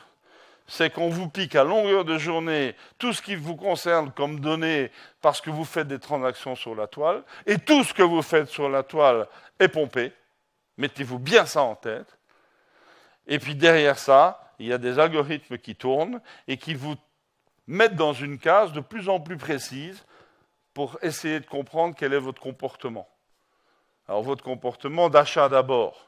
C'est qu'on vous pique à longueur de journée tout ce qui vous concerne comme données parce que vous faites des transactions sur la toile, et tout ce que vous faites sur la toile est pompé. Mettez-vous bien ça en tête. Et puis derrière ça, il y a des algorithmes qui tournent et qui vous mettent dans une case de plus en plus précise pour essayer de comprendre quel est votre comportement. Alors votre comportement d'achat d'abord.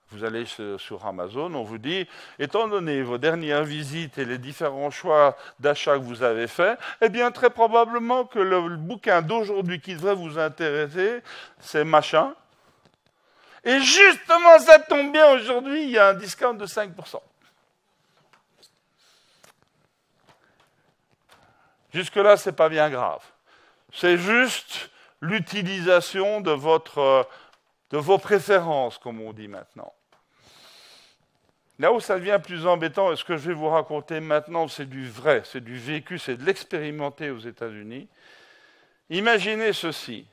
Vous allez sur Amazon, on vous dit, étant donné vos dernières visites et les différents choix d'achat que vous avez faits, eh bien très probablement que le bouquin d'aujourd'hui qui devrait vous intéresser, c'est machin. Et justement, ça tombe bien, aujourd'hui, il y a un discount de 5%. Jusque-là, ce n'est pas bien grave. C'est juste l'utilisation de vos préférences, comme on dit maintenant. Là où ça devient plus embêtant, et ce que je vais vous raconter maintenant, c'est du vrai, c'est du vécu, c'est de l'expérimenté aux États-Unis. Imaginez ceci.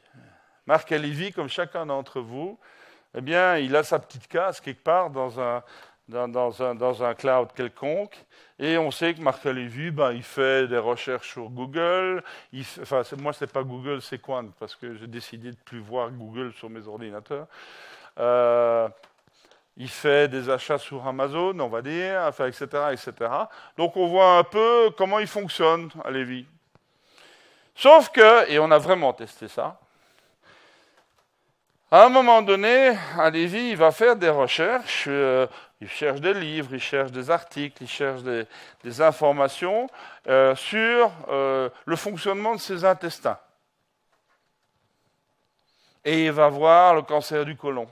Marc Levy, comme chacun d'entre vous, eh bien, il a sa petite case quelque part dans un cloud quelconque, et on sait que Marc Levy, il fait des recherches sur Google. Moi, c'est pas Google, c'est Quant, parce que j'ai décidé de ne plus voir Google sur mes ordinateurs. Il fait des achats sur Amazon, on va dire, etc., etc. Donc, on voit un peu comment il fonctionne à Levy. Sauf que, et on a vraiment testé ça, à un moment donné, à Levy, il va faire des recherches, il cherche des livres, il cherche des articles, il cherche des informations sur le fonctionnement de ses intestins. Et il va voir le cancer du côlon.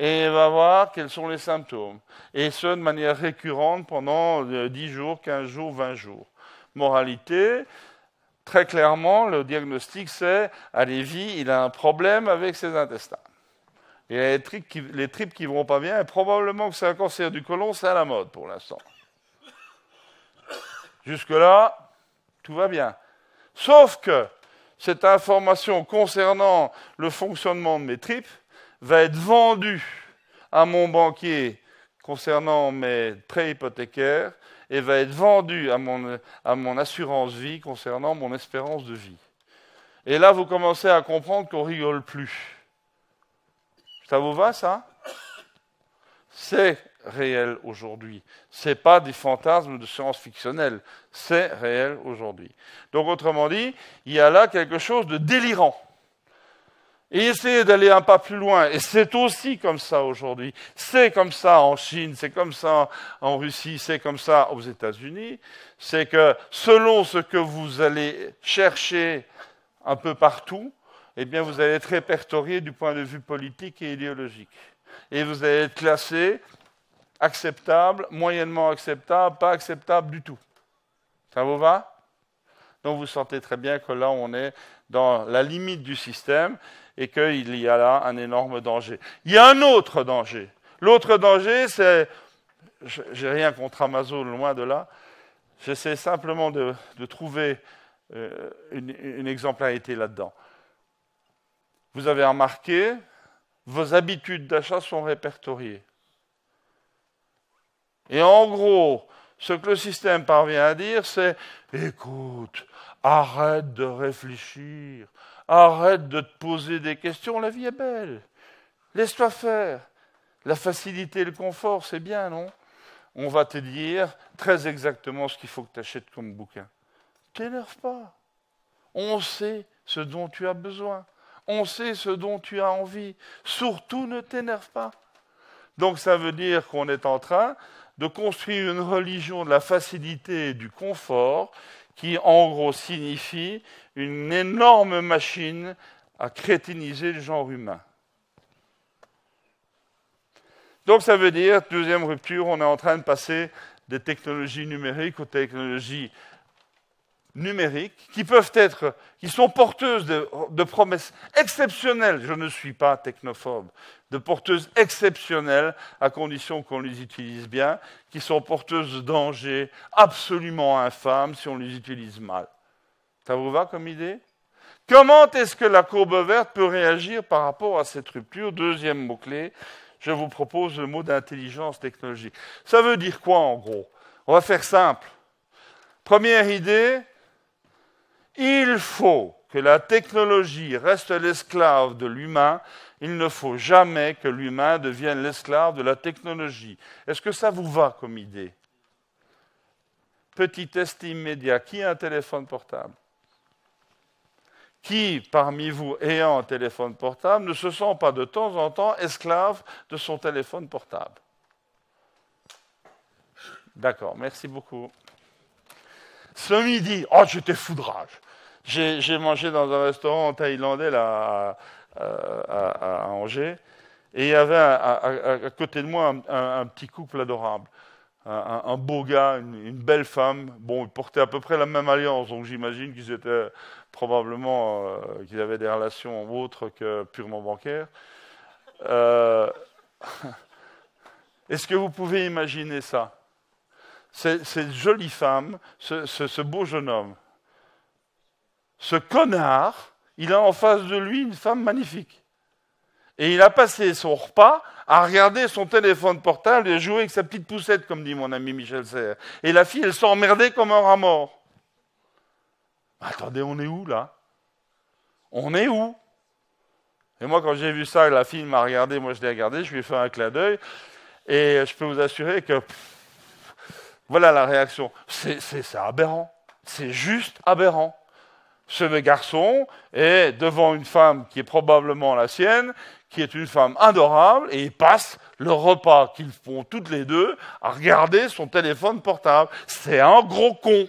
Et il va voir quels sont les symptômes. Et ce, de manière récurrente pendant 10 jours, 15 jours, 20 jours. Moralité, très clairement, le diagnostic, c'est, à Levy, il a un problème avec ses intestins. Il a les tripes qui ne vont pas bien, et probablement que c'est un cancer du côlon, c'est à la mode pour l'instant. Jusque-là, tout va bien. Sauf que cette information concernant le fonctionnement de mes tripes va être vendue à mon banquier concernant mes prêts hypothécaires et va être vendue à mon assurance vie concernant mon espérance de vie. Et là, vous commencez à comprendre qu'on ne rigole plus. Ça vous va, ça ? C'est réel aujourd'hui. Ce n'est pas des fantasmes de science-fictionnels. C'est réel aujourd'hui. Donc, autrement dit, il y a là quelque chose de délirant. Et essayez d'aller un pas plus loin. Et c'est aussi comme ça aujourd'hui. C'est comme ça en Chine, c'est comme ça en Russie, c'est comme ça aux États-Unis. C'est que selon ce que vous allez chercher un peu partout, eh bien vous allez être répertorié du point de vue politique et idéologique. Et vous allez être classé acceptable, moyennement acceptable, pas acceptable du tout. Ça vous va ? Donc vous sentez très bien que là on est dans la limite du système et qu'il y a là un énorme danger. Il y a un autre danger. L'autre danger, c'est... J'ai rien contre Amazon, loin de là. J'essaie simplement de trouver une exemplarité là-dedans. Vous avez remarqué, vos habitudes d'achat sont répertoriées. Et en gros, ce que le système parvient à dire, c'est « Écoute, arrête de réfléchir, arrête de te poser des questions, la vie est belle. Laisse-toi faire. La facilité et le confort, c'est bien, non ? On va te dire très exactement ce qu'il faut que tu achètes comme bouquin. T'énerve pas. On sait ce dont tu as besoin. On sait ce dont tu as envie. Surtout, ne t'énerve pas. » Donc, ça veut dire qu'on est en train de construire une religion de la facilité et du confort qui, en gros, signifie une énorme machine à crétiniser le genre humain. Donc ça veut dire, deuxième rupture, on est en train de passer des technologies numériques aux technologies numériques qui sont porteuses de promesses exceptionnelles, je ne suis pas technophobe, de porteuses exceptionnelles à condition qu'on les utilise bien, qui sont porteuses de dangers absolument infâmes si on les utilise mal. Ça vous va comme idée? Comment est-ce que la courbe verte peut réagir par rapport à cette rupture? Deuxième mot-clé, je vous propose le mot d'intelligence technologique. Ça veut dire quoi en gros? On va faire simple. Première idée, il faut que la technologie reste l'esclave de l'humain. Il ne faut jamais que l'humain devienne l'esclave de la technologie. Est-ce que ça vous va comme idée? Petit test immédiat. Qui a un téléphone portable? Qui, parmi vous, ayant un téléphone portable, ne se sent pas de temps en temps esclave de son téléphone portable? D'accord, merci beaucoup. Ce midi, oh, j'étais foudrage. J'ai mangé dans un restaurant thaïlandais là, à Angers, et il y avait à côté de moi un petit couple adorable. Un beau gars, une belle femme. Bon, ils portaient à peu près la même alliance, donc j'imagine qu'ils étaient probablement qu'ils avaient des relations autres que purement bancaires. Est-ce que vous pouvez imaginer ça? Cette jolie femme, ce beau jeune homme, ce connard, il a en face de lui une femme magnifique. Et il a passé son repas à regarder son téléphone portable et à jouer avec sa petite poussette, comme dit mon ami Michel Serres. Et la fille, elle s'emmerdait comme un rat mort. Attendez, on est où, là? On est où? Et moi, quand j'ai vu ça, la fille m'a regardé, moi je l'ai regardé, je lui ai fait un clin d'œil, et je peux vous assurer que... voilà la réaction. C'est aberrant. C'est juste aberrant. Ce garçon est devant une femme qui est probablement la sienne, qui est une femme adorable, et il passe le repas qu'ils font toutes les deux à regarder son téléphone portable. C'est un gros con.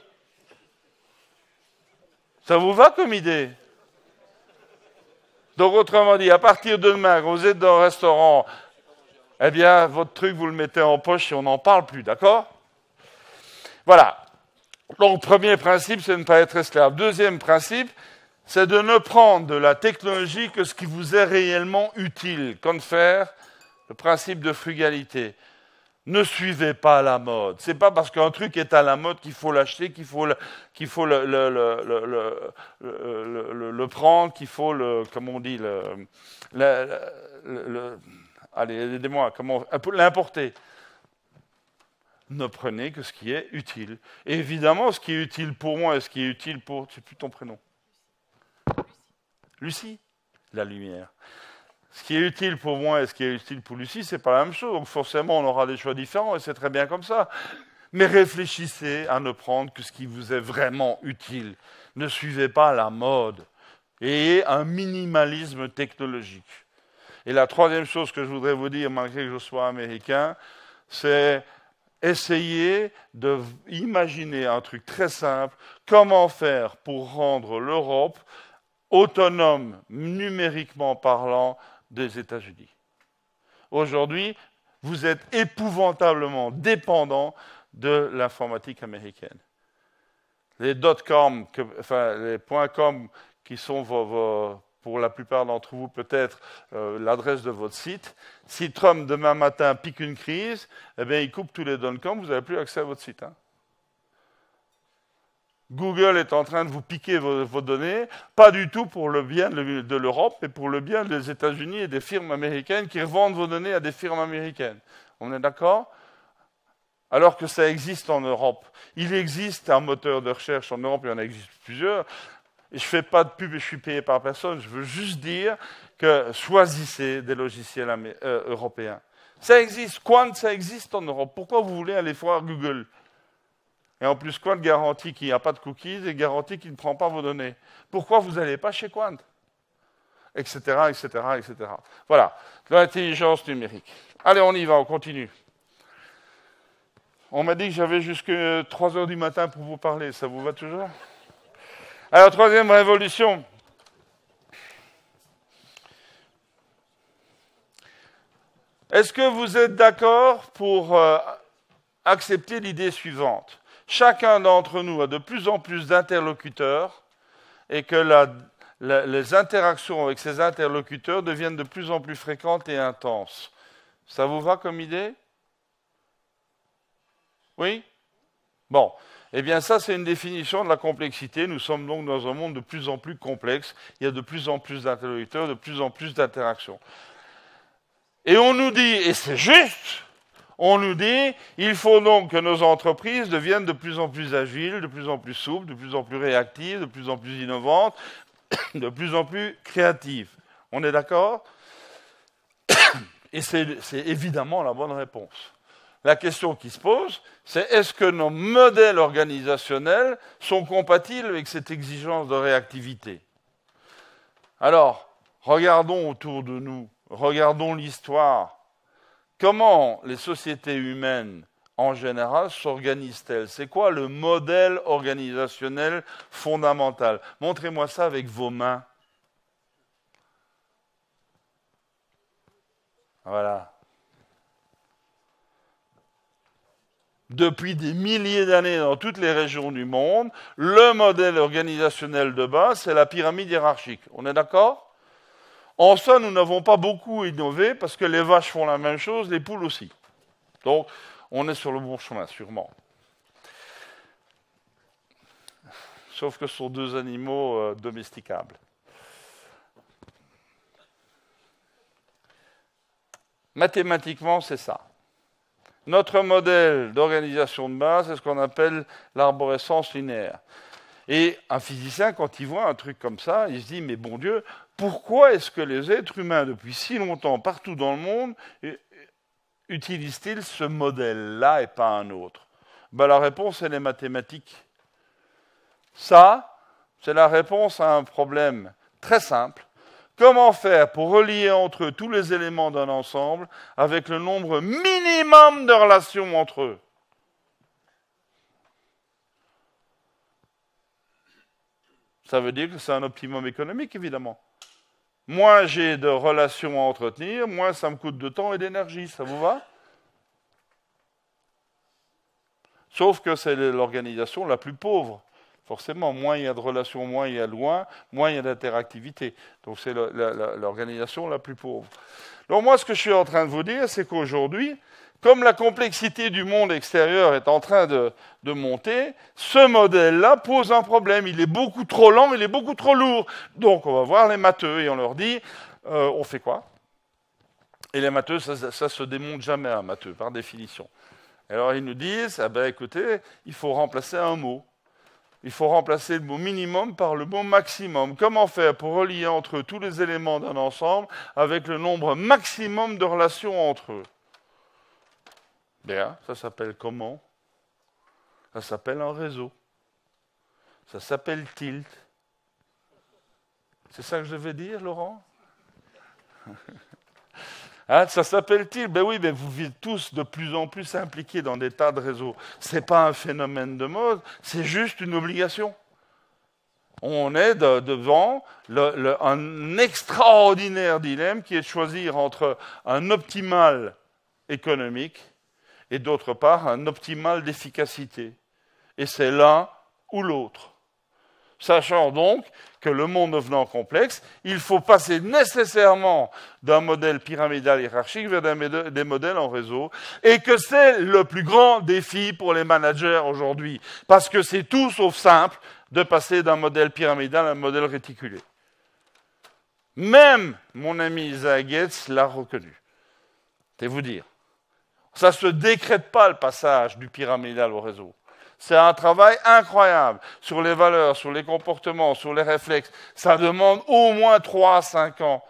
Ça vous va comme idée? Donc autrement dit, à partir de demain, quand vous êtes dans un restaurant, eh bien, votre truc, vous le mettez en poche et on n'en parle plus, d'accord? Voilà. Donc, premier principe, c'est de ne pas être esclave. Deuxième principe, c'est de ne prendre de la technologie que ce qui vous est réellement utile. Qu'en faire? Le principe de frugalité. Ne suivez pas la mode. C'est pas parce qu'un truc est à la mode qu'il faut l'acheter, qu'il faut le prendre, qu'il faut comment on dit, allez, aidez-moi, l'importer. Ne prenez que ce qui est utile. Et évidemment, ce qui est utile pour moi et ce qui est utile pour... C'est plus ton prénom. Lucie. La lumière. Ce qui est utile pour moi et ce qui est utile pour Lucie, c'est pas la même chose. Donc forcément, on aura des choix différents et c'est très bien comme ça. Mais réfléchissez à ne prendre que ce qui vous est vraiment utile. Ne suivez pas la mode. Ayez un minimalisme technologique. Et la troisième chose que je voudrais vous dire, malgré que je sois américain, c'est... essayez d'imaginer un truc très simple, comment faire pour rendre l'Europe autonome, numériquement parlant, des États-Unis. Aujourd'hui, vous êtes épouvantablement dépendant de l'informatique américaine. Les .com, les .com qui sont pour la plupart d'entre vous peut-être l'adresse de votre site. Si Trump demain matin pique une crise, eh bien il coupe tous les .com, vous n'avez plus accès à votre site. Hein. Google est en train de vous piquer vos données, pas du tout pour le bien de l'Europe, mais pour le bien des États-Unis et des firmes américaines qui revendent vos données à des firmes américaines. On est d'accord? Alors que ça existe en Europe. Il existe un moteur de recherche en Europe, il y en existe plusieurs. Et je ne fais pas de pub et je suis payé par personne. Je veux juste dire que choisissez des logiciels européens. Ça existe. Quant, ça existe en Europe. Pourquoi vous voulez aller voir Google? Et en plus, Quant garantit qu'il n'y a pas de cookies et garantit qu'il ne prend pas vos données. Pourquoi vous n'allez pas chez Quant? Etc., etc., etc. Voilà, l'intelligence numérique. Allez, on y va, on continue. On m'a dit que j'avais jusqu'à 3 heures du matin pour vous parler. Ça vous va toujours? Alors, troisième révolution. Est-ce que vous êtes d'accord pour accepter l'idée suivante? Chacun d'entre nous a de plus en plus d'interlocuteurs et que les interactions avec ces interlocuteurs deviennent de plus en plus fréquentes et intenses. Ça vous va comme idée? Oui? Bon. Eh bien, ça, c'est une définition de la complexité. Nous sommes donc dans un monde de plus en plus complexe. Il y a de plus en plus d'interlocuteurs, de plus en plus d'interactions. Et on nous dit, et c'est juste, on nous dit, il faut donc que nos entreprises deviennent de plus en plus agiles, de plus en plus souples, de plus en plus réactives, de plus en plus innovantes, de plus en plus créatives. On est d'accord? Et c'est évidemment la bonne réponse. La question qui se pose, c'est est-ce que nos modèles organisationnels sont compatibles avec cette exigence de réactivité? Alors, regardons autour de nous, regardons l'histoire. Comment les sociétés humaines, en général, s'organisent-elles? C'est quoi le modèle organisationnel fondamental? Montrez-moi ça avec vos mains. Voilà. Depuis des milliers d'années dans toutes les régions du monde, le modèle organisationnel de base, c'est la pyramide hiérarchique. On est d'accord? En ça, nous n'avons pas beaucoup innové parce que les vaches font la même chose, les poules aussi. Donc, on est sur le bon chemin, sûrement. Sauf que ce sont deux animaux domesticables. Mathématiquement, c'est ça. Notre modèle d'organisation de base, c'est ce qu'on appelle l'arborescence linéaire. Et un physicien, quand il voit un truc comme ça, il se dit, mais bon Dieu, pourquoi est-ce que les êtres humains, depuis si longtemps, partout dans le monde, utilisent-ils ce modèle-là et pas un autre? Ben, la réponse, elle est mathématique. Ça, c'est la réponse à un problème très simple. Comment faire pour relier entre eux tous les éléments d'un ensemble avec le nombre minimum de relations entre eux? Ça veut dire que c'est un optimum économique, évidemment. Moins j'ai de relations à entretenir, moins ça me coûte de temps et d'énergie. Ça vous va? Sauf que c'est l'organisation la plus pauvre. Forcément, moins il y a de relations, moins il y a de loin, moins il y a d'interactivité. Donc c'est l'organisation la plus pauvre. Donc moi, ce que je suis en train de vous dire, c'est qu'aujourd'hui, comme la complexité du monde extérieur est en train de monter, ce modèle-là pose un problème. Il est beaucoup trop lent, il est beaucoup trop lourd. Donc on va voir les matheux et on leur dit, on fait quoi? Et les matheux, ça se démonte jamais, un matheux, par définition. Et alors ils nous disent, ah ben écoutez, il faut remplacer un mot. Il faut remplacer le mot minimum par le mot maximum. Comment faire pour relier entre eux tous les éléments d'un ensemble avec le nombre maximum de relations entre eux? Bien, ça s'appelle comment? Ça s'appelle un réseau. Ça s'appelle tilt. C'est ça que je devais dire, Laurent? Hein, ça s'appelle-t-il? Ben oui, mais vous êtes tous de plus en plus impliqués dans des tas de réseaux. Ce n'est pas un phénomène de mode, c'est juste une obligation. On est devant un extraordinaire dilemme qui est de choisir entre un optimal économique et d'autre part un optimal d'efficacité. Et c'est l'un ou l'autre. Sachant donc que le monde devenant complexe, il faut passer nécessairement d'un modèle pyramidal hiérarchique vers des modèles en réseau, et que c'est le plus grand défi pour les managers aujourd'hui, parce que c'est tout sauf simple de passer d'un modèle pyramidal à un modèle réticulé. Même mon ami Isaac Getz l'a reconnu. C'est vous dire. Ça ne se décrète pas le passage du pyramidal au réseau. C'est un travail incroyable sur les valeurs, sur les comportements, sur les réflexes. Ça demande au moins 3 à 5 ans.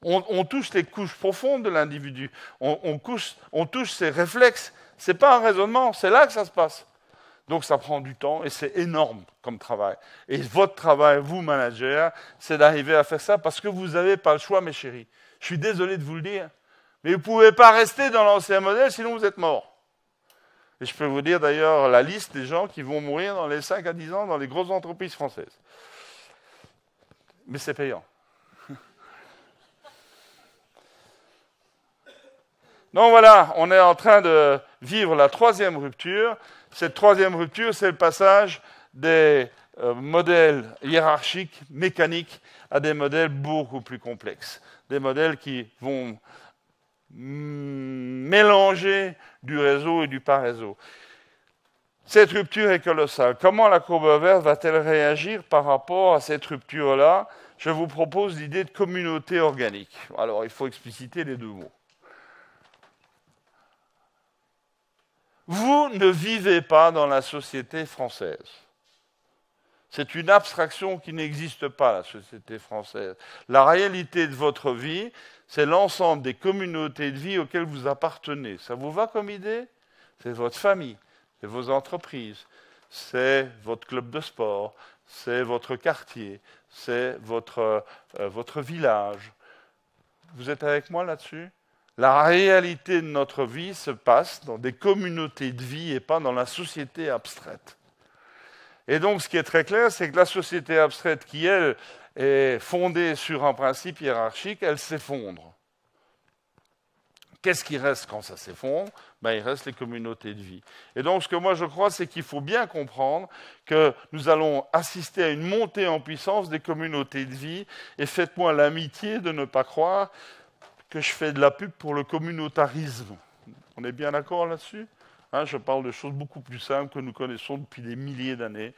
On touche les couches profondes de l'individu. On touche ses réflexes. Ce n'est pas un raisonnement, c'est là que ça se passe. Donc ça prend du temps et c'est énorme comme travail. Et votre travail, vous, manager, c'est d'arriver à faire ça parce que vous n'avez pas le choix, mes chéris. Je suis désolé de vous le dire, mais vous ne pouvez pas rester dans l'ancien modèle, sinon vous êtes mort. Et je peux vous dire d'ailleurs la liste des gens qui vont mourir dans les 5 à 10 ans dans les grosses entreprises françaises. Mais c'est payant. Donc voilà, on est en train de vivre la troisième rupture. Cette troisième rupture, c'est le passage des modèles hiérarchiques, mécaniques, à des modèles beaucoup plus complexes. Des modèles qui vont mélanger du réseau et du pas-réseau. Cette rupture est colossale. Comment la courbe verte va-t-elle réagir par rapport à cette rupture-là? Je vous propose l'idée de communauté organique. Alors, il faut expliciter les deux mots. Vous ne vivez pas dans la société française. C'est une abstraction qui n'existe pas, la société française. La réalité de votre vie, c'est l'ensemble des communautés de vie auxquelles vous appartenez. Ça vous va comme idée? C'est votre famille, c'est vos entreprises, c'est votre club de sport, c'est votre quartier, c'est votre village. Vous êtes avec moi là-dessus? La réalité de notre vie se passe dans des communautés de vie et pas dans la société abstraite. Et donc, ce qui est très clair, c'est que la société abstraite qui, elle, est fondée sur un principe hiérarchique, elle s'effondre. Qu'est-ce qui reste quand ça s'effondre? Ben, il reste les communautés de vie. Et donc, ce que moi je crois, c'est qu'il faut bien comprendre que nous allons assister à une montée en puissance des communautés de vie. Et faites-moi l'amitié de ne pas croire que je fais de la pub pour le communautarisme. On est bien d'accord là-dessus? Je parle de choses beaucoup plus simples que nous connaissons depuis des milliers d'années.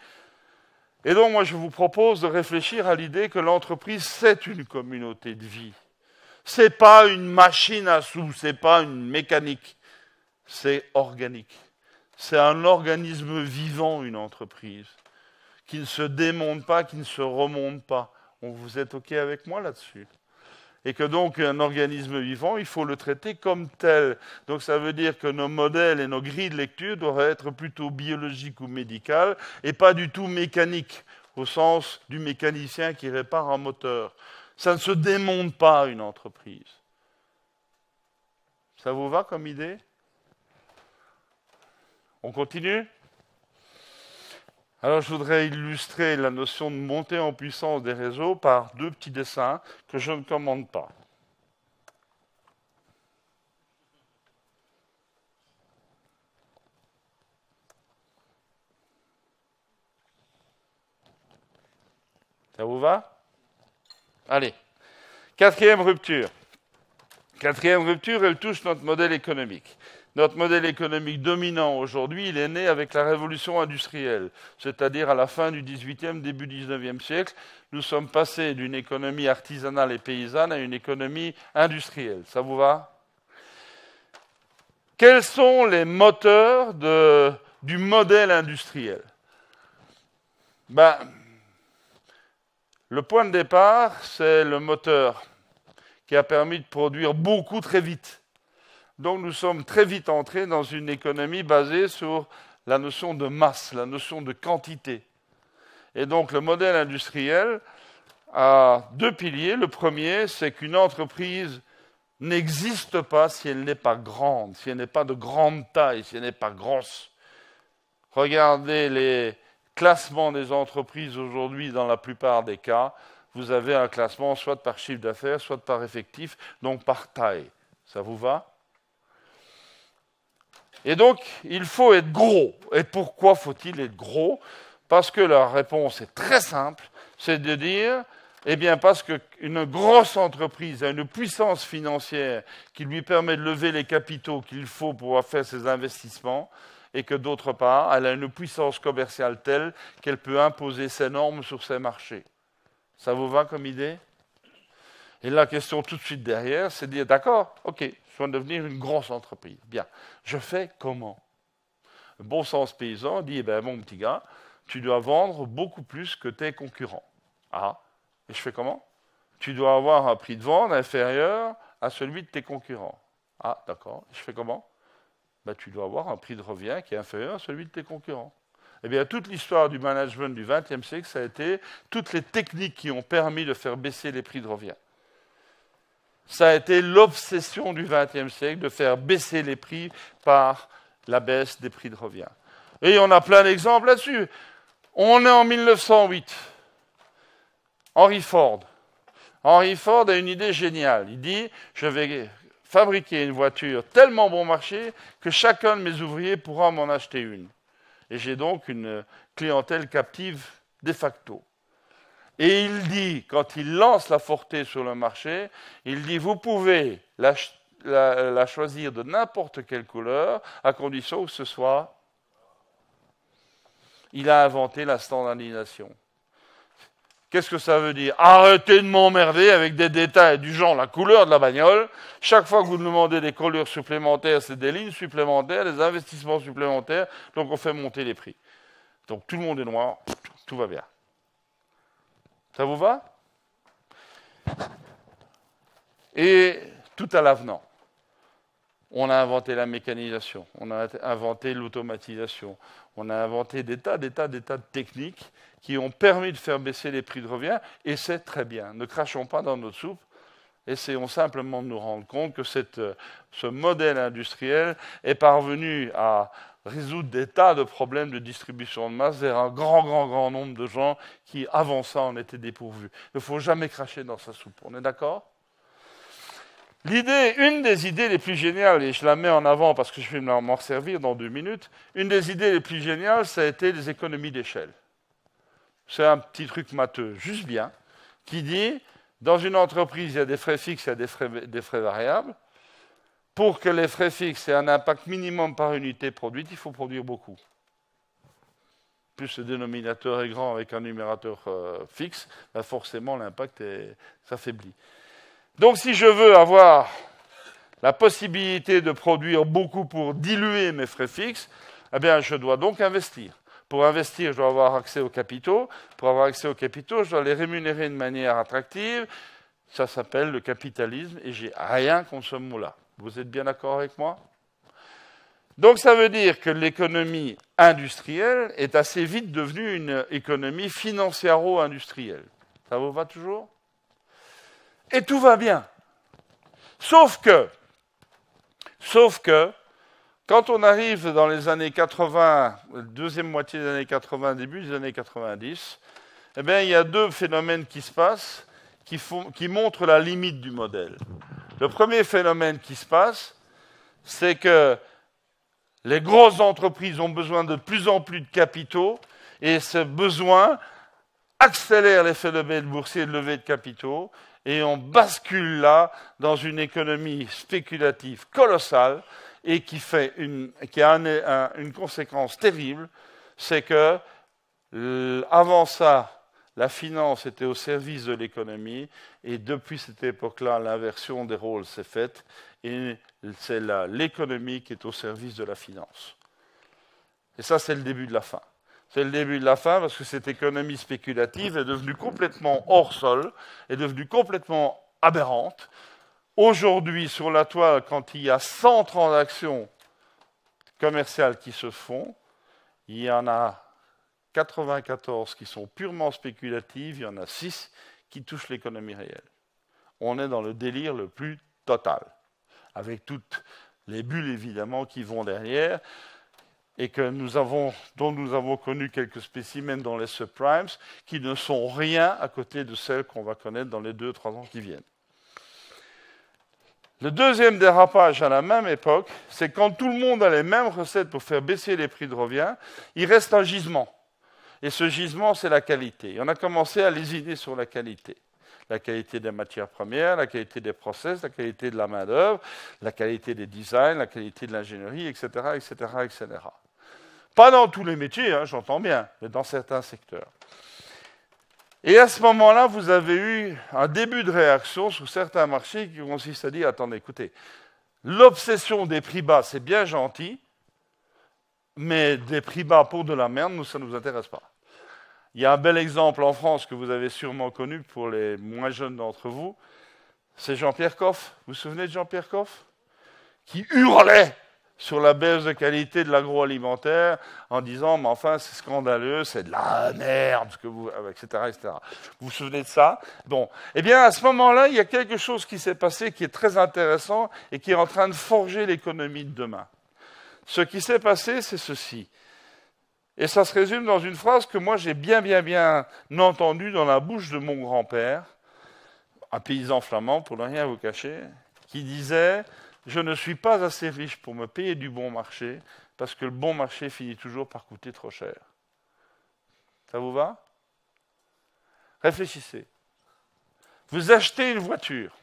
Et donc, moi, je vous propose de réfléchir à l'idée que l'entreprise, c'est une communauté de vie. Ce n'est pas une machine à sous, ce n'est pas une mécanique, c'est organique. C'est un organisme vivant, une entreprise, qui ne se démonte pas, qui ne se remonte pas. Vous êtes OK avec moi là-dessus? Et que donc un organisme vivant, il faut le traiter comme tel. Donc ça veut dire que nos modèles et nos grilles de lecture doivent être plutôt biologiques ou médicales et pas du tout mécaniques, au sens du mécanicien qui répare un moteur. Ça ne se démonte pas, une entreprise. Ça vous va comme idée? On continue? Alors, je voudrais illustrer la notion de montée en puissance des réseaux par deux petits dessins que je ne commande pas. Ça vous va? Allez. Quatrième rupture. Quatrième rupture, elle touche notre modèle économique. Notre modèle économique dominant aujourd'hui, il est né avec la révolution industrielle, c'est-à-dire à la fin du XVIIIe, début XIXe siècle. Nous sommes passés d'une économie artisanale et paysanne à une économie industrielle. Ça vous va? Quels sont les moteurs du modèle industriel? Le point de départ, c'est le moteur qui a permis de produire beaucoup très vite. Donc nous sommes très vite entrés dans une économie basée sur la notion de masse, la notion de quantité. Et donc le modèle industriel a deux piliers. Le premier, c'est qu'une entreprise n'existe pas si elle n'est pas grande, si elle n'est pas de grande taille, si elle n'est pas grosse. Regardez les classements des entreprises aujourd'hui dans la plupart des cas. Vous avez un classement soit par chiffre d'affaires, soit par effectif, donc par taille. Ça vous va? Et donc, il faut être gros. Et pourquoi faut-il être gros? Parce que la réponse est très simple, c'est de dire, eh bien, parce qu'une grosse entreprise a une puissance financière qui lui permet de lever les capitaux qu'il faut pour pouvoir faire ses investissements, et que d'autre part, elle a une puissance commerciale telle qu'elle peut imposer ses normes sur ses marchés. Ça vous va comme idée? Et la question tout de suite derrière, c'est de dire, d'accord, ok, je dois devenir une grosse entreprise. Bien, je fais comment? Le bon sens paysan dit, eh bien, mon petit gars, tu dois vendre beaucoup plus que tes concurrents. Ah, et je fais comment? Tu dois avoir un prix de vente inférieur à celui de tes concurrents. Ah, d'accord, et je fais comment? Ben, tu dois avoir un prix de revient qui est inférieur à celui de tes concurrents. Eh bien, toute l'histoire du management du XXe siècle, ça a été toutes les techniques qui ont permis de faire baisser les prix de revient. Ça a été l'obsession du XXe siècle de faire baisser les prix par la baisse des prix de revient. Et on a plein d'exemples là-dessus. On est en 1908. Henry Ford. Henry Ford a une idée géniale. Il dit, je vais fabriquer une voiture tellement bon marché que chacun de mes ouvriers pourra m'en acheter une. Et j'ai donc une clientèle captive de facto. Et il dit, quand il lance la Forte sur le marché, il dit, vous pouvez la choisir de n'importe quelle couleur, à condition que ce soit... Il a inventé la standardisation. Qu'est-ce que ça veut dire? Arrêtez de m'emmerder avec des détails du genre la couleur de la bagnole. Chaque fois que vous demandez des couleurs supplémentaires, c'est des lignes supplémentaires, des investissements supplémentaires, donc on fait monter les prix. Donc tout le monde est noir, tout va bien. Ça vous va? Et tout à l'avenant. On a inventé la mécanisation, on a inventé l'automatisation, on a inventé des tas de techniques qui ont permis de faire baisser les prix de revient, et c'est très bien. Ne crachons pas dans notre soupe, essayons simplement de nous rendre compte que ce modèle industriel est parvenu à résoudre des tas de problèmes de distribution de masse vers un grand nombre de gens qui, avant ça, en étaient dépourvus. Il ne faut jamais cracher dans sa soupe, on est d'accord ? Une des idées les plus géniales, et je la mets en avant parce que je vais m'en servir dans 2 minutes, une des idées les plus géniales, ça a été les économies d'échelle. C'est un petit truc matheux, juste bien, qui dit, dans une entreprise, il y a des frais fixes, il y a des frais variables. Pour que les frais fixes aient un impact minimum par unité produite, il faut produire beaucoup. Plus le dénominateur est grand avec un numérateur fixe, ben forcément l'impact s'affaiblit. Donc si je veux avoir la possibilité de produire beaucoup pour diluer mes frais fixes, eh bien je dois donc investir. Pour investir, je dois avoir accès aux capitaux. Pour avoir accès aux capitaux, je dois les rémunérer de manière attractive. Ça s'appelle le capitalisme et j'ai rien contre ce mot-là. Vous êtes bien d'accord avec moi? Donc ça veut dire que l'économie industrielle est assez vite devenue une économie financiaro-industrielle. Ça vous va toujours? Et tout va bien. Sauf que, quand on arrive dans les années 80, deuxième moitié des années 80, début des années 90, eh bien, il y a 2 phénomènes qui se passent qui montrent la limite du modèle. Le premier phénomène qui se passe, c'est que les grosses entreprises ont besoin de plus en plus de capitaux et ce besoin accélère l'effet de baisse boursier de levée de capitaux. Et on bascule là dans une économie spéculative colossale et qui a une conséquence terrible, c'est que avant ça, la finance était au service de l'économie et depuis cette époque-là, l'inversion des rôles s'est faite et c'est l'économie qui est au service de la finance. Et ça, c'est le début de la fin. C'est le début de la fin parce que cette économie spéculative est devenue complètement hors sol, est devenue complètement aberrante. Aujourd'hui, sur la toile, quand il y a 100 transactions commerciales qui se font, il y en a 94 qui sont purement spéculatives, il y en a 6 qui touchent l'économie réelle. On est dans le délire le plus total, avec toutes les bulles évidemment qui vont derrière, et dont nous avons connu quelques spécimens dans les subprimes, qui ne sont rien à côté de celles qu'on va connaître dans les 2-3 ans qui viennent. Le deuxième dérapage à la même époque, c'est quand tout le monde a les mêmes recettes pour faire baisser les prix de revient, il reste un gisement. Et ce gisement, c'est la qualité. Et on a commencé à lésiner sur la qualité. La qualité des matières premières, la qualité des process, la qualité de la main-d'œuvre, la qualité des designs, la qualité de l'ingénierie, etc., etc., etc. Pas dans tous les métiers, hein, j'entends bien, mais dans certains secteurs. Et à ce moment-là, vous avez eu un début de réaction sur certains marchés qui consiste à dire, attendez, écoutez, l'obsession des prix bas, c'est bien gentil, mais des prix bas pour de la merde, nous, ça ne nous intéresse pas. Il y a un bel exemple en France que vous avez sûrement connu pour les moins jeunes d'entre vous, c'est Jean-Pierre Coff. Vous vous souvenez de Jean-Pierre Coff? Qui hurlait sur la baisse de qualité de l'agroalimentaire en disant « mais enfin, c'est scandaleux, c'est de la merde, etc., etc. » Vous vous souvenez de ça? Bon. Eh bien, à ce moment-là, il y a quelque chose qui s'est passé qui est très intéressant et qui est en train de forger l'économie de demain. Ce qui s'est passé, c'est ceci. Et ça se résume dans une phrase que moi j'ai bien entendue dans la bouche de mon grand-père, un paysan flamand, pour ne rien vous cacher, qui disait « Je ne suis pas assez riche pour me payer du bon marché, parce que le bon marché finit toujours par coûter trop cher. » Ça vous va? Réfléchissez. Vous achetez une voiture.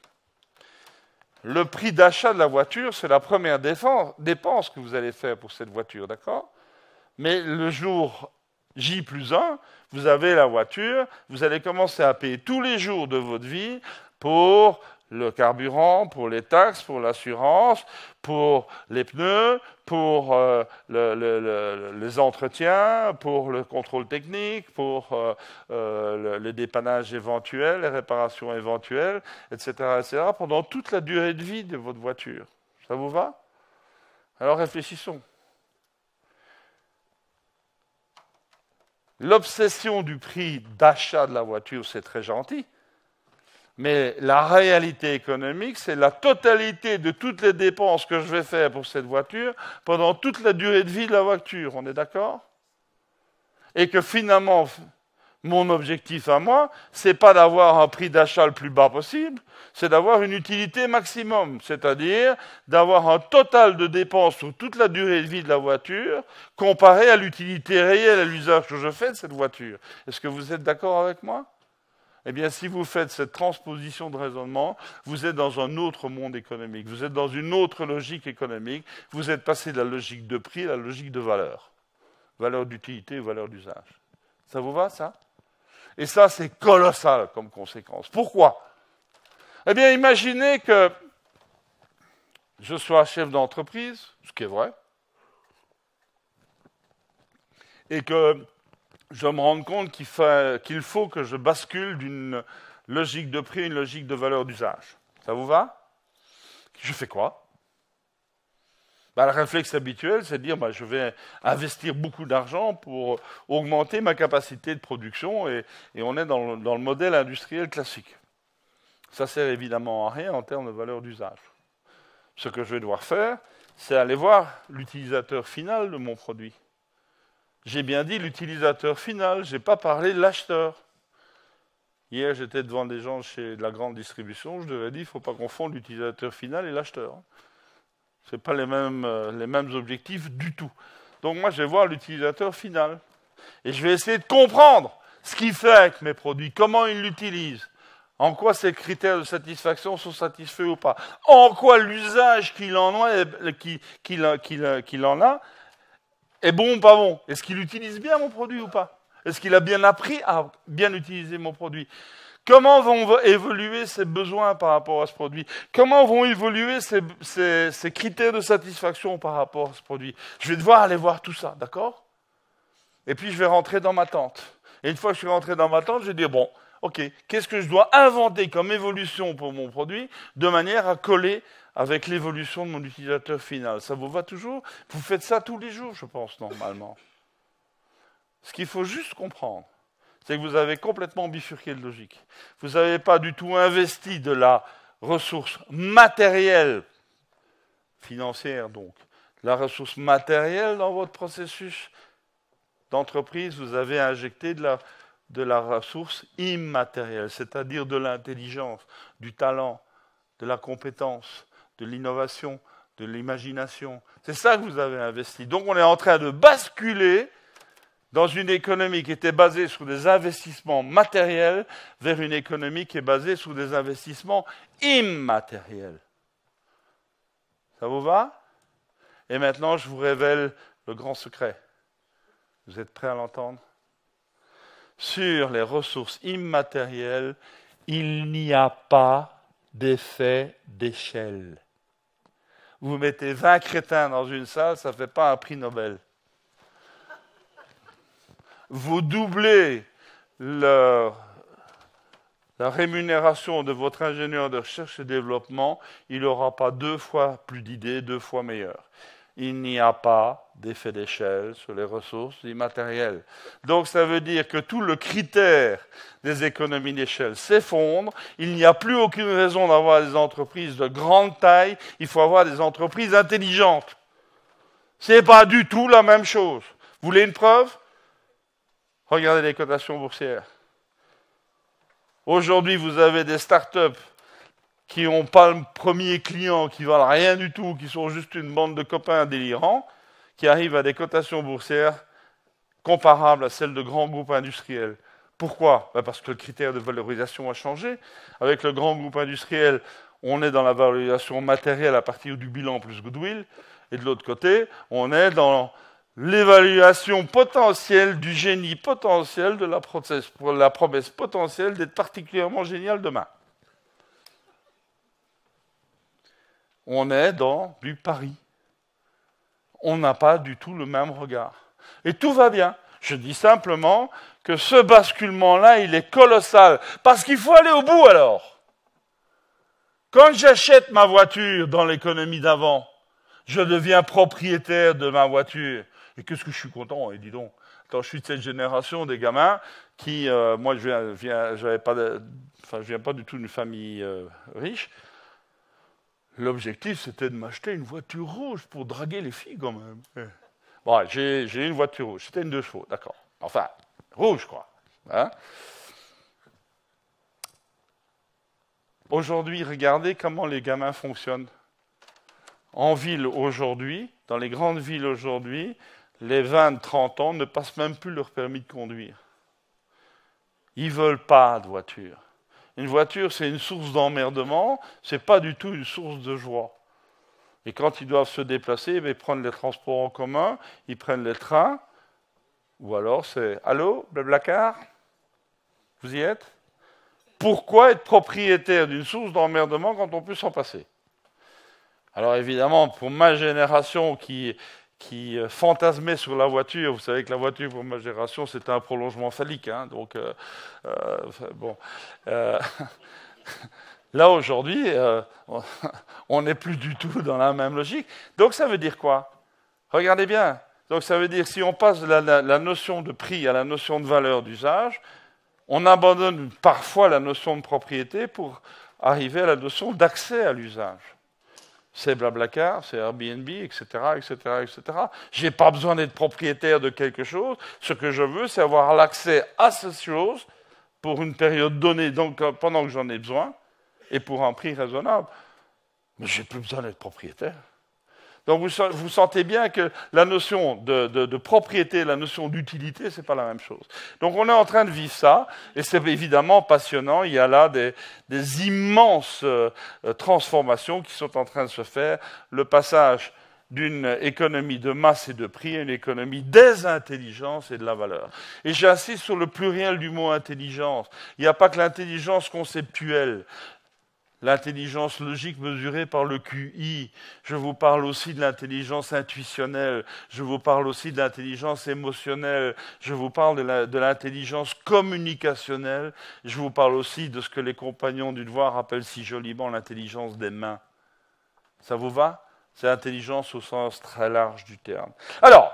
Le prix d'achat de la voiture, c'est la première dépense que vous allez faire pour cette voiture, d'accord? Mais le jour J+1, vous avez la voiture, vous allez commencer à payer tous les jours de votre vie pour le carburant, pour les taxes, pour l'assurance, pour les pneus, pour les entretiens, pour le contrôle technique, pour le dépannage éventuel, les réparations éventuelles, etc., etc., pendant toute la durée de vie de votre voiture. Ça vous va? Alors réfléchissons. L'obsession du prix d'achat de la voiture, c'est très gentil. Mais la réalité économique, c'est la totalité de toutes les dépenses que je vais faire pour cette voiture pendant toute la durée de vie de la voiture. On est d'accord? Et que finalement, mon objectif à moi, c'est pas d'avoir un prix d'achat le plus bas possible, c'est d'avoir une utilité maximum, c'est-à-dire d'avoir un total de dépenses sur toute la durée de vie de la voiture comparé à l'utilité réelle, à l'usage que je fais de cette voiture. Est-ce que vous êtes d'accord avec moi? Eh bien, si vous faites cette transposition de raisonnement, vous êtes dans un autre monde économique, vous êtes dans une autre logique économique, vous êtes passé de la logique de prix à la logique de valeur. Valeur d'utilité, valeur d'usage. Ça vous va, ça? Et ça, c'est colossal comme conséquence. Pourquoi? Eh bien, imaginez que je sois chef d'entreprise, ce qui est vrai, et que je me rende compte qu'il faut que je bascule d'une logique de prix à une logique de valeur d'usage. Ça vous va? Je fais quoi? Le réflexe habituel, c'est de dire je vais investir beaucoup d'argent pour augmenter ma capacité de production, et on est dans le modèle industriel classique. Ça sert évidemment à rien en termes de valeur d'usage. Ce que je vais devoir faire, c'est aller voir l'utilisateur final de mon produit. J'ai bien dit l'utilisateur final, je n'ai pas parlé de l'acheteur. Hier, j'étais devant des gens chez de la grande distribution, je devais dire, il ne faut pas confondre l'utilisateur final et l'acheteur. Ce n'est pas les mêmes objectifs du tout. Donc moi, je vais voir l'utilisateur final. Et je vais essayer de comprendre ce qu'il fait avec mes produits, comment il l'utilise, en quoi ces critères de satisfaction sont satisfaits ou pas, en quoi l'usage qu'il en a est bon ou pas bon. Est-ce qu'il utilise bien mon produit ou pas? Est-ce qu'il a bien appris à bien utiliser mon produit? Comment vont évoluer ses besoins par rapport à ce produit? Comment vont évoluer ses critères de satisfaction par rapport à ce produit? Je vais devoir aller voir tout ça, d'accord? Et puis je vais rentrer dans ma tente. Et une fois que je suis rentré dans ma tente, je vais dire, bon, ok, qu'est-ce que je dois inventer comme évolution pour mon produit de manière à coller avec l'évolution de mon utilisateur final? Ça vous va toujours? Vous faites ça tous les jours, je pense, normalement. Ce qu'il faut juste comprendre, c'est que vous avez complètement bifurqué de logique. Vous n'avez pas du tout investi de la ressource matérielle, financière donc, la ressource matérielle dans votre processus d'entreprise, vous avez injecté de la ressource immatérielle, c'est-à-dire de l'intelligence, du talent, de la compétence, de l'innovation, de l'imagination. C'est ça que vous avez investi. Donc on est en train de basculer dans une économie qui était basée sur des investissements matériels vers une économie qui est basée sur des investissements immatériels. Ça vous va? Et maintenant, je vous révèle le grand secret. Vous êtes prêts à l'entendre? Sur les ressources immatérielles, il n'y a pas d'effet d'échelle. Vous mettez 20 crétins dans une salle, ça ne fait pas un prix Nobel. Vous doublez la rémunération de votre ingénieur de recherche et développement, il n'aura pas 2 fois plus d'idées, 2 fois meilleures. Il n'y a pas d'effet d'échelle sur les ressources immatérielles. Donc ça veut dire que tout le critère des économies d'échelle s'effondre. Il n'y a plus aucune raison d'avoir des entreprises de grande taille. Il faut avoir des entreprises intelligentes. Ce n'est pas du tout la même chose. Vous voulez une preuve? Regardez les cotations boursières. Aujourd'hui, vous avez des start-up qui n'ont pas le premier client, qui valent rien du tout, qui sont juste une bande de copains délirants, qui arrivent à des cotations boursières comparables à celles de grands groupes industriels. Pourquoi? Parce que le critère de valorisation a changé. Avec le grand groupe industriel, on est dans la valorisation matérielle à partir du bilan plus goodwill, et de l'autre côté, on est dans l'évaluation potentielle du génie potentiel de la promesse potentielle d'être particulièrement génial demain. On est dans du pari. On n'a pas du tout le même regard. Et tout va bien. Je dis simplement que ce basculement-là, il est colossal. Parce qu'il faut aller au bout alors. Quand j'achète ma voiture dans l'économie d'avant, je deviens propriétaire de ma voiture. Et qu'est-ce que je suis content, et dis donc. Attends, je suis de cette génération des gamins qui, moi je viens pas du tout d'une famille riche. L'objectif, c'était de m'acheter une voiture rouge pour draguer les filles, quand même. Bon, j'ai une voiture rouge. C'était une 2 chevaux, d'accord. Enfin, rouge, quoi. Hein? Aujourd'hui, regardez comment les gamins fonctionnent. En ville, aujourd'hui, dans les grandes villes aujourd'hui, les 20-30 ans ne passent même plus leur permis de conduire. Ils ne veulent pas de voiture. Une voiture, c'est une source d'emmerdement, ce n'est pas du tout une source de joie. Et quand ils doivent se déplacer, ils prennent les transports en commun, ils prennent les trains, ou alors c'est « Allô, Blablacar? Vous y êtes ?» Pourquoi être propriétaire d'une source d'emmerdement quand on peut s'en passer? Alors évidemment, pour ma génération qui fantasmait sur la voiture, vous savez que la voiture, pour ma génération, c'était un prolongement phallique. Hein, donc, bon... Là, aujourd'hui, on n'est plus du tout dans la même logique. Donc, ça veut dire quoi? Regardez bien. Donc, ça veut dire, si on passe de la notion de prix à la notion de valeur d'usage, on abandonne parfois la notion de propriété pour arriver à la notion d'accès à l'usage. C'est Blablacar, c'est Airbnb, etc., etc., etc. Je n'ai pas besoin d'être propriétaire de quelque chose. Ce que je veux, c'est avoir l'accès à ces choses pour une période donnée, donc pendant que j'en ai besoin, et pour un prix raisonnable. Mais je n'ai plus besoin d'être propriétaire. Donc vous sentez bien que la notion de propriété et la notion d'utilité, ce n'est pas la même chose. Donc on est en train de vivre ça, et c'est évidemment passionnant. Il y a là des immenses transformations qui sont en train de se faire. Le passage d'une économie de masse et de prix à une économie des intelligences et de la valeur. Et j'insiste sur le pluriel du mot intelligence. Il n'y a pas que l'intelligence conceptuelle. L'intelligence logique mesurée par le QI. Je vous parle aussi de l'intelligence intuitionnelle. Je vous parle aussi de l'intelligence émotionnelle. Je vous parle de l'intelligence communicationnelle. Je vous parle aussi de ce que les compagnons du devoir appellent si joliment l'intelligence des mains. Ça vous va? C'est l'intelligence au sens très large du terme. Alors,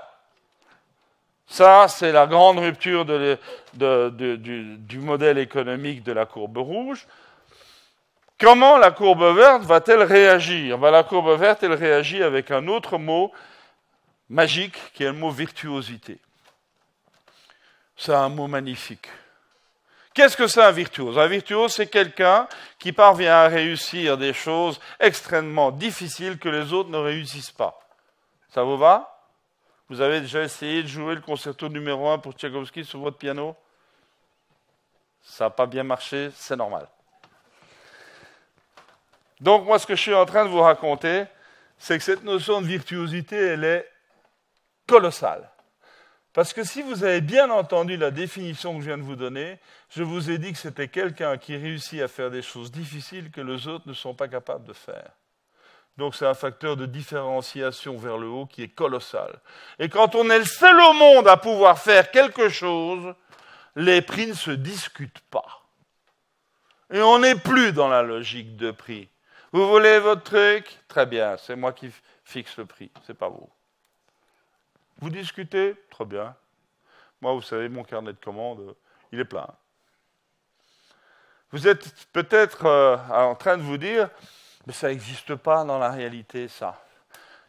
ça, c'est la grande rupture du modèle économique de la courbe rouge. Comment la courbe verte va-t-elle réagir? La courbe verte, elle réagit avec un autre mot magique, qui est le mot virtuosité. C'est un mot magnifique. Qu'est-ce que c'est un virtuose? Un virtuose, c'est quelqu'un qui parvient à réussir des choses extrêmement difficiles que les autres ne réussissent pas. Ça vous va? Vous avez déjà essayé de jouer le concerto numéro 1 pour Tchaïkovski sur votre piano? Ça n'a pas bien marché, c'est normal. Donc, moi, ce que je suis en train de vous raconter, c'est que cette notion de virtuosité, elle est colossale. Parce que si vous avez bien entendu la définition que je viens de vous donner, je vous ai dit que c'était quelqu'un qui réussit à faire des choses difficiles que les autres ne sont pas capables de faire. Donc, c'est un facteur de différenciation vers le haut qui est colossal. Et quand on est le seul au monde à pouvoir faire quelque chose, les prix ne se discutent pas. Et on n'est plus dans la logique de prix. Vous voulez votre truc? Très bien, c'est moi qui fixe le prix, c'est pas vous. Vous discutez? Très bien. Moi, vous savez, mon carnet de commandes, il est plein. Vous êtes peut-être en train de vous dire, mais ça n'existe pas dans la réalité, ça.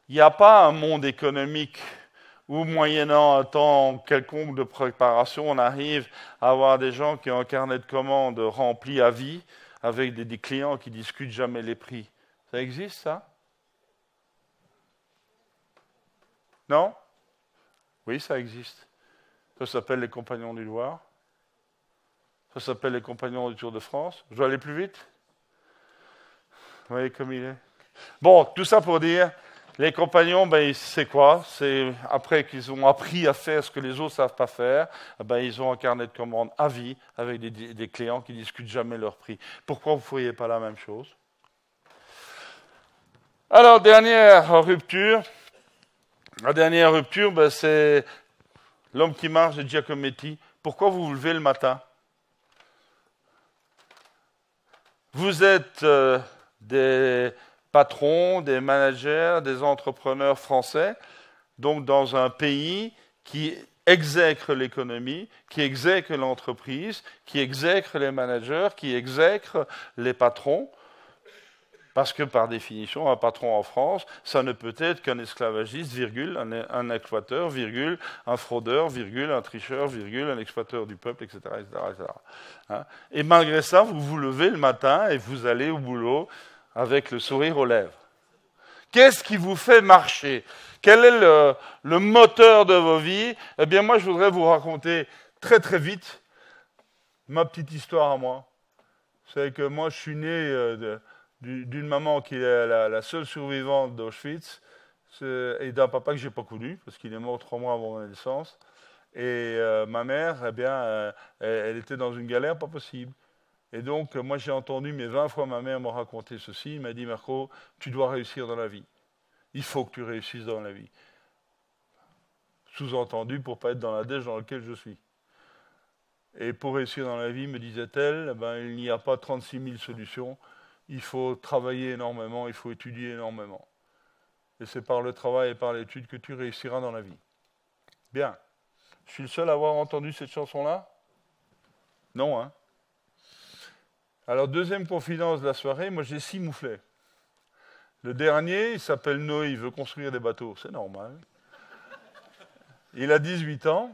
Il n'y a pas un monde économique où, moyennant un temps quelconque de préparation, on arrive à avoir des gens qui ont un carnet de commandes rempli à vie, avec des clients qui discutent jamais les prix. Ça existe, ça? Non? Oui, ça existe. Ça s'appelle les Compagnons du Loir. Ça s'appelle les Compagnons du Tour de France. Je dois aller plus vite? Vous voyez comme il est. Bon, tout ça pour dire, les compagnons, ben, c'est quoi? C'est après qu'ils ont appris à faire ce que les autres ne savent pas faire, ben, ils ont un carnet de commandes à vie avec des clients qui ne discutent jamais leur prix. Pourquoi vous ne feriez pas la même chose? Alors, dernière rupture. La dernière rupture, ben, c'est l'homme qui marche de Giacometti. Pourquoi vous vous levez le matin? Vous êtes des patrons, des managers, des entrepreneurs français, donc dans un pays qui exècre l'économie, qui exècre l'entreprise, qui exècre les managers, qui exècre les patrons, parce que par définition, un patron en France, ça ne peut être qu'un esclavagiste, virgule, un exploiteur, virgule, un fraudeur, virgule, un tricheur, virgule, un exploiteur du peuple, etc. etc., etc. Hein? Et malgré ça, vous vous levez le matin et vous allez au boulot avec le sourire aux lèvres. Qu'est-ce qui vous fait marcher? Quel est le moteur de vos vies? Eh bien, moi, je voudrais vous raconter très très vite ma petite histoire à moi. Vous savez que moi, je suis né d'une maman qui est la seule survivante d'Auschwitz et d'un papa que je n'ai pas connu, parce qu'il est mort 3 mois avant ma naissance. Et ma mère, eh bien, elle était dans une galère pas possible. Et donc, moi, j'ai entendu, mais 20 fois, ma mère m'a raconté ceci. Il m'a dit, Marco, tu dois réussir dans la vie. Il faut que tu réussisses dans la vie. Sous-entendu, pour ne pas être dans la dèche dans laquelle je suis. Et pour réussir dans la vie, me disait-elle, ben, il n'y a pas 36 000 solutions. Il faut travailler énormément, il faut étudier énormément. Et c'est par le travail et par l'étude que tu réussiras dans la vie. Bien. Je suis le seul à avoir entendu cette chanson-là? Non, hein? Alors, deuxième confidence de la soirée, moi j'ai 6 mouflets. Le dernier, il s'appelle Noé, il veut construire des bateaux, c'est normal. Il a 18 ans.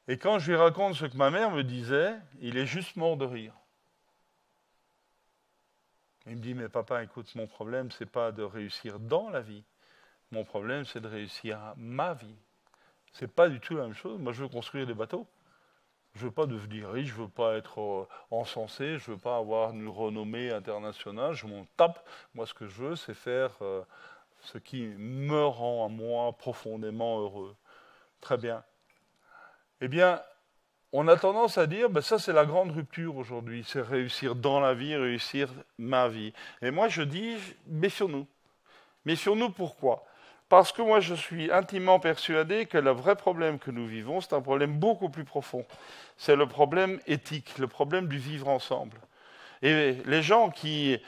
Et quand je lui raconte ce que ma mère me disait, il est juste mort de rire. Il me dit, mais papa, écoute, mon problème, c'est pas de réussir dans la vie. Mon problème, c'est de réussir ma vie. C'est pas du tout la même chose. Moi, je veux construire des bateaux. Je veux pas devenir riche, je veux pas être encensé, je veux pas avoir une renommée internationale, je m'en tape. Moi, ce que je veux, c'est faire ce qui me rend à moi profondément heureux. Très bien. Eh bien, on a tendance à dire, ben ça c'est la grande rupture aujourd'hui, c'est réussir dans la vie, réussir ma vie. Et moi je dis, méfions-nous. Méfions-nous pourquoi? Parce que moi je suis intimement persuadé que le vrai problème que nous vivons, c'est un problème beaucoup plus profond. C'est le problème éthique, le problème du vivre ensemble. Et les gens qui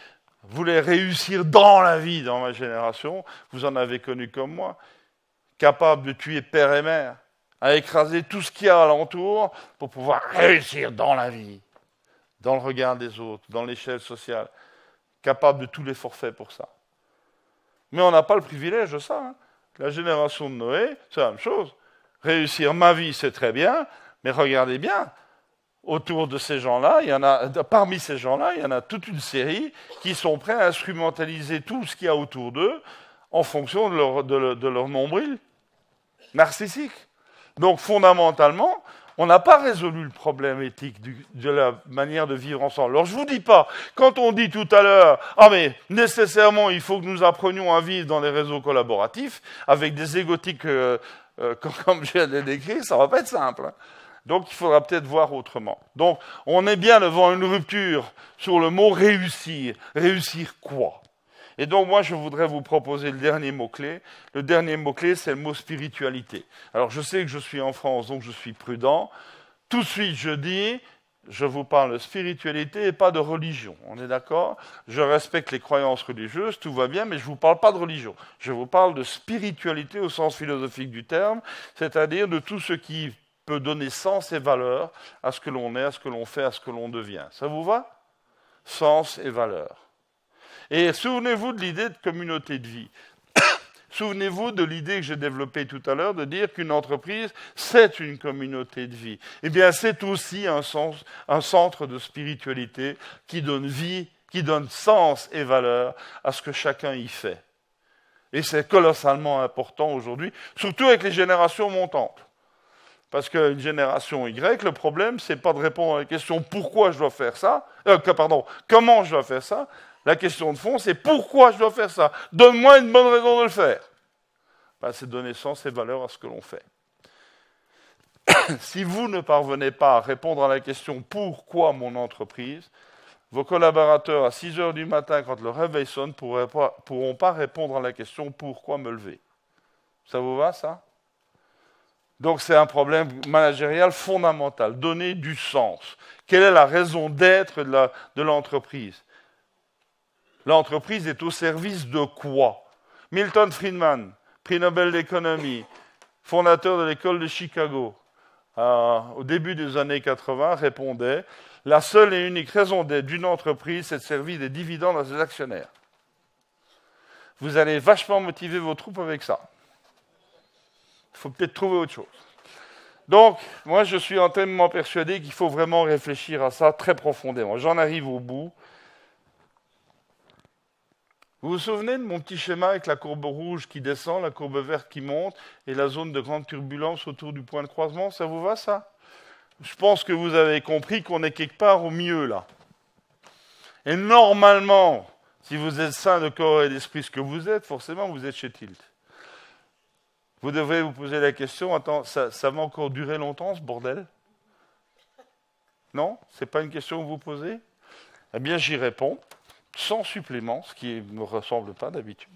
voulaient réussir dans la vie, dans ma génération, vous en avez connu comme moi, capables de tuer père et mère, à écraser tout ce qu'il y a alentour pour pouvoir réussir dans la vie, dans le regard des autres, dans l'échelle sociale, capable de tous les forfaits pour ça. Mais on n'a pas le privilège de ça. Hein. La génération de Noé, c'est la même chose. Réussir ma vie, c'est très bien, mais regardez bien, autour de ces gens-là, parmi ces gens-là, il y en a toute une série qui sont prêts à instrumentaliser tout ce qu'il y a autour d'eux en fonction de leur nombril narcissique. Donc, fondamentalement, on n'a pas résolu le problème éthique de la manière de vivre ensemble. Alors, je ne vous dis pas, quand on dit tout à l'heure, ah mais nécessairement, il faut que nous apprenions à vivre dans les réseaux collaboratifs, avec des égotiques comme je viens de les décrire, ça ne va pas être simple. Hein. Donc, il faudra peut-être voir autrement. Donc, on est bien devant une rupture sur le mot réussir. Réussir quoi ? Et donc, moi, je voudrais vous proposer le dernier mot-clé. Le dernier mot-clé, c'est le mot spiritualité. Alors, je sais que je suis en France, donc je suis prudent. Tout de suite, je dis, je vous parle de spiritualité et pas de religion. On est d'accord? Je respecte les croyances religieuses, tout va bien, mais je ne vous parle pas de religion. Je vous parle de spiritualité au sens philosophique du terme, c'est-à-dire de tout ce qui peut donner sens et valeur à ce que l'on est, à ce que l'on fait, à ce que l'on devient. Ça vous va? Sens et valeur. Et souvenez-vous de l'idée de communauté de vie. Souvenez-vous de l'idée que j'ai développée tout à l'heure de dire qu'une entreprise, c'est une communauté de vie. Eh bien, c'est aussi un centre de spiritualité qui donne vie, qui donne sens et valeur à ce que chacun y fait. Et c'est colossalement important aujourd'hui, surtout avec les générations montantes. Parce qu'une génération Y, le problème, c'est pas de répondre à la question pourquoi je dois faire ça, comment je dois faire ça. La question de fond, c'est pourquoi je dois faire ça. Donne-moi une bonne raison de le faire. C'est donner sens et valeur à ce que l'on fait. Si vous ne parvenez pas à répondre à la question pourquoi mon entreprise, vos collaborateurs à 6 heures du matin, quand le réveil sonne, ne pourront pas répondre à la question pourquoi me lever. Ça vous va, ça? Donc c'est un problème managérial fondamental. Donner du sens. Quelle est la raison d'être de l'entreprise? L'entreprise est au service de quoi? Milton Friedman, prix Nobel d'économie, fondateur de l'école de Chicago, au début des années 80, répondait « La seule et unique raison d'être d'une entreprise, c'est de servir des dividendes à ses actionnaires. » Vous allez vachement motiver vos troupes avec ça. Il faut peut-être trouver autre chose. Donc, moi, je suis entièrement persuadé qu'il faut vraiment réfléchir à ça très profondément. J'en arrive au bout. Vous vous souvenez de mon petit schéma avec la courbe rouge qui descend, la courbe verte qui monte et la zone de grande turbulence autour du point de croisement? Ça vous va, ça? Je pense que vous avez compris qu'on est quelque part au milieu, là. Et normalement, si vous êtes sain de corps et d'esprit, ce que vous êtes, forcément, vous êtes chez Tilt. Vous devrez vous poser la question, attends, ça va encore durer longtemps, ce bordel? Non? C'est pas une question que vous posez? Eh bien, j'y réponds. Sans supplément, ce qui ne me ressemble pas d'habitude.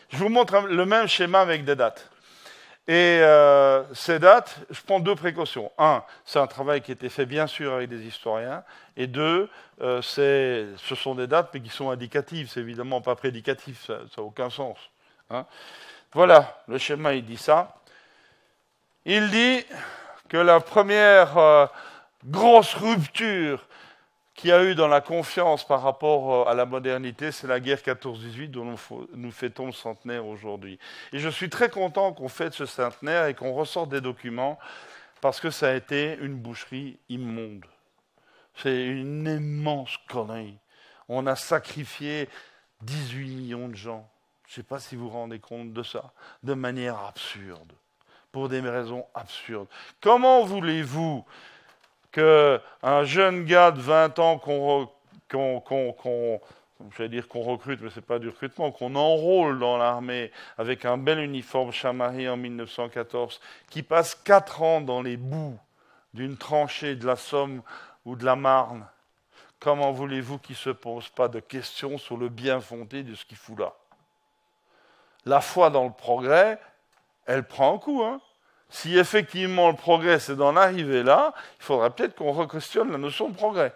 Je vous montre le même schéma avec des dates. Et ces dates, je prends 2 précautions. 1, c'est un travail qui a été fait bien sûr avec des historiens. Et 2, ce sont des dates mais qui sont indicatives. C'est évidemment pas prédicatif, ça n'a aucun sens. Hein. Voilà, le schéma il dit ça. Il dit que la première grosse rupture qu'il y a eu dans la confiance par rapport à la modernité, c'est la guerre 14-18 dont nous fêtons le centenaire aujourd'hui. Et je suis très content qu'on fête ce centenaire et qu'on ressorte des documents parce que ça a été une boucherie immonde. C'est une immense connerie. On a sacrifié 18 millions de gens. Je ne sais pas si vous vous rendez compte de ça, de manière absurde, pour des raisons absurdes. Comment voulez-vous qu'un jeune gars de 20 ans j'allais dire qu'on recrute, mais ce n'est pas du recrutement, qu'on enrôle dans l'armée avec un bel uniforme Chamari en 1914, qui passe 4 ans dans les boues d'une tranchée de la Somme ou de la Marne, comment voulez-vous qu'il ne se pose pas de questions sur le bien fondé de ce qu'il fout là? La foi dans le progrès, elle prend un coup, hein. Si effectivement le progrès c'est d'en arriver là, il faudra peut-être qu'on re-questionne la notion de progrès.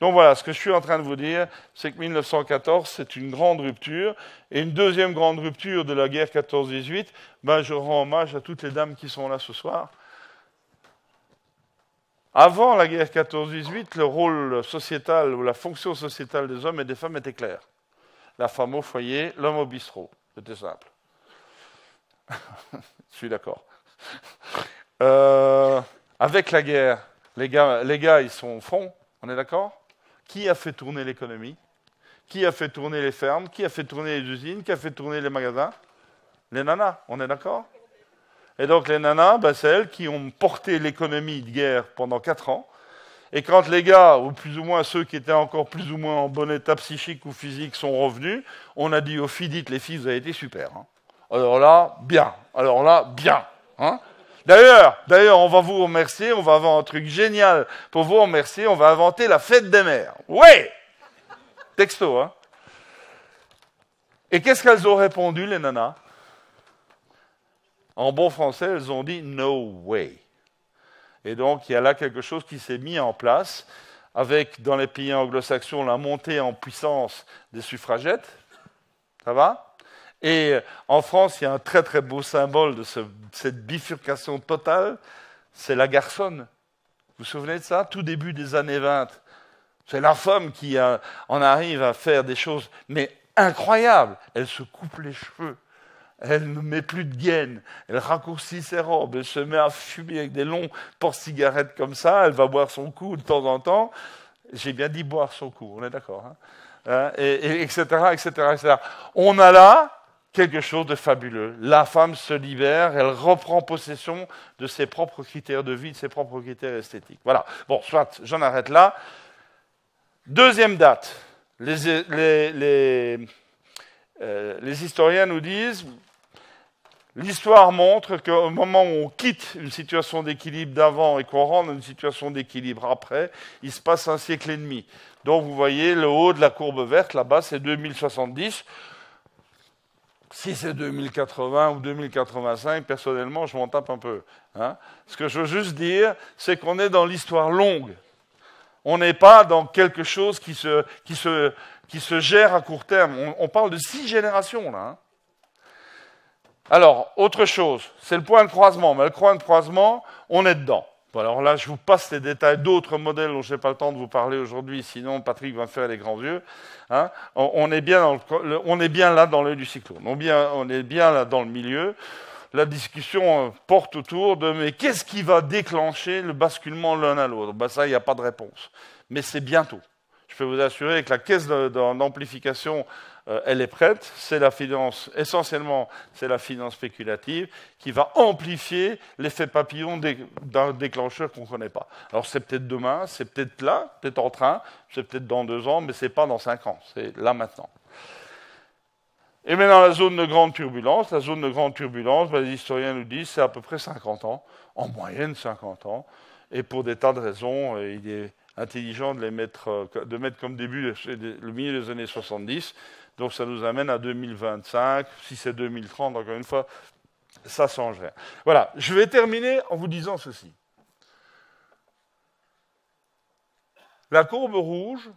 Donc voilà, ce que je suis en train de vous dire, c'est que 1914, c'est une grande rupture. Et une deuxième grande rupture de la guerre 14-18, je rends hommage à toutes les dames qui sont là ce soir. Avant la guerre 14-18, le rôle sociétal ou la fonction sociétale des hommes et des femmes était clair. La femme au foyer, l'homme au bistrot. C'était simple. Je suis d'accord. Avec la guerre, les gars, ils sont au front, on est d'accord? Qui a fait tourner l'économie? Qui a fait tourner les fermes? Qui a fait tourner les usines? Qui a fait tourner les magasins? Les nanas, on est d'accord? Et donc les nanas, c'est elles qui ont porté l'économie de guerre pendant 4 ans. Et quand les gars, ou plus ou moins ceux qui étaient encore plus ou moins en bon état psychique ou physique, sont revenus, on a dit aux filles, dites les filles, vous avez été super. Hein. Alors là, bien. Alors là, bien. Hein. D'ailleurs, on va vous remercier, on va avoir un truc génial pour vous remercier, on va inventer la fête des mères. Ouais! Texto, hein. Et qu'est-ce qu'elles ont répondu, les nanas? En bon français, elles ont dit « no way ». Et donc, il y a là quelque chose qui s'est mis en place, avec, dans les pays anglo-saxons, la montée en puissance des suffragettes. Ça va? Et en France, il y a un très très beau symbole de cette bifurcation totale, c'est la garçonne. Vous vous souvenez de ça? Tout début des années 20. C'est la femme qui en arrive à faire des choses, mais incroyable. Elle se coupe les cheveux. Elle ne met plus de gaine, elle raccourcit ses robes, elle se met à fumer avec des longs porte-cigarettes comme ça, elle va boire son coup de temps en temps. J'ai bien dit boire son coup, on est d'accord, hein, etc., etc., etc. On a là quelque chose de fabuleux. La femme se libère, elle reprend possession de ses propres critères de vie, de ses propres critères esthétiques. Voilà. Bon, soit, j'en arrête là. Deuxième date. Les historiens nous disent, l'histoire montre qu'au moment où on quitte une situation d'équilibre d'avant et qu'on rentre dans une situation d'équilibre après, il se passe un siècle et demi. Donc vous voyez, le haut de la courbe verte, là-bas, c'est 2070. Si c'est 2080 ou 2085, personnellement, je m'en tape un peu. Hein. Ce que je veux juste dire, c'est qu'on est dans l'histoire longue. On n'est pas dans quelque chose qui se gère à court terme. On parle de 6 générations, là. Hein. Alors, autre chose, c'est le point de croisement. Mais le point de croisement, on est dedans. Bon, alors là, je vous passe les détails d'autres modèles dont je n'ai pas le temps de vous parler aujourd'hui, sinon Patrick va me faire les grands yeux. Hein. On est bien là dans l'œil du cyclone. On est bien là dans le milieu. La discussion porte autour de mais qu'est-ce qui va déclencher le basculement l'un à l'autre? Ben ça, il n'y a pas de réponse. Mais c'est bientôt. Je peux vous assurer que la caisse d'amplification, elle est prête. C'est la finance, essentiellement, c'est la finance spéculative qui va amplifier l'effet papillon d'un déclencheur qu'on ne connaît pas. Alors c'est peut-être demain, c'est peut-être là, peut-être en train, c'est peut-être dans 2 ans, mais ce n'est pas dans 5 ans. C'est là maintenant. Et maintenant, la zone de grande turbulence. La zone de grande turbulence, ben, les historiens nous disent c'est à peu près 50 ans, en moyenne 50 ans. Et pour des tas de raisons, il est intelligent de mettre comme début le milieu des années 70. Donc ça nous amène à 2025. Si c'est 2030, encore une fois, ça ne change rien. Voilà, je vais terminer en vous disant ceci. La courbe rouge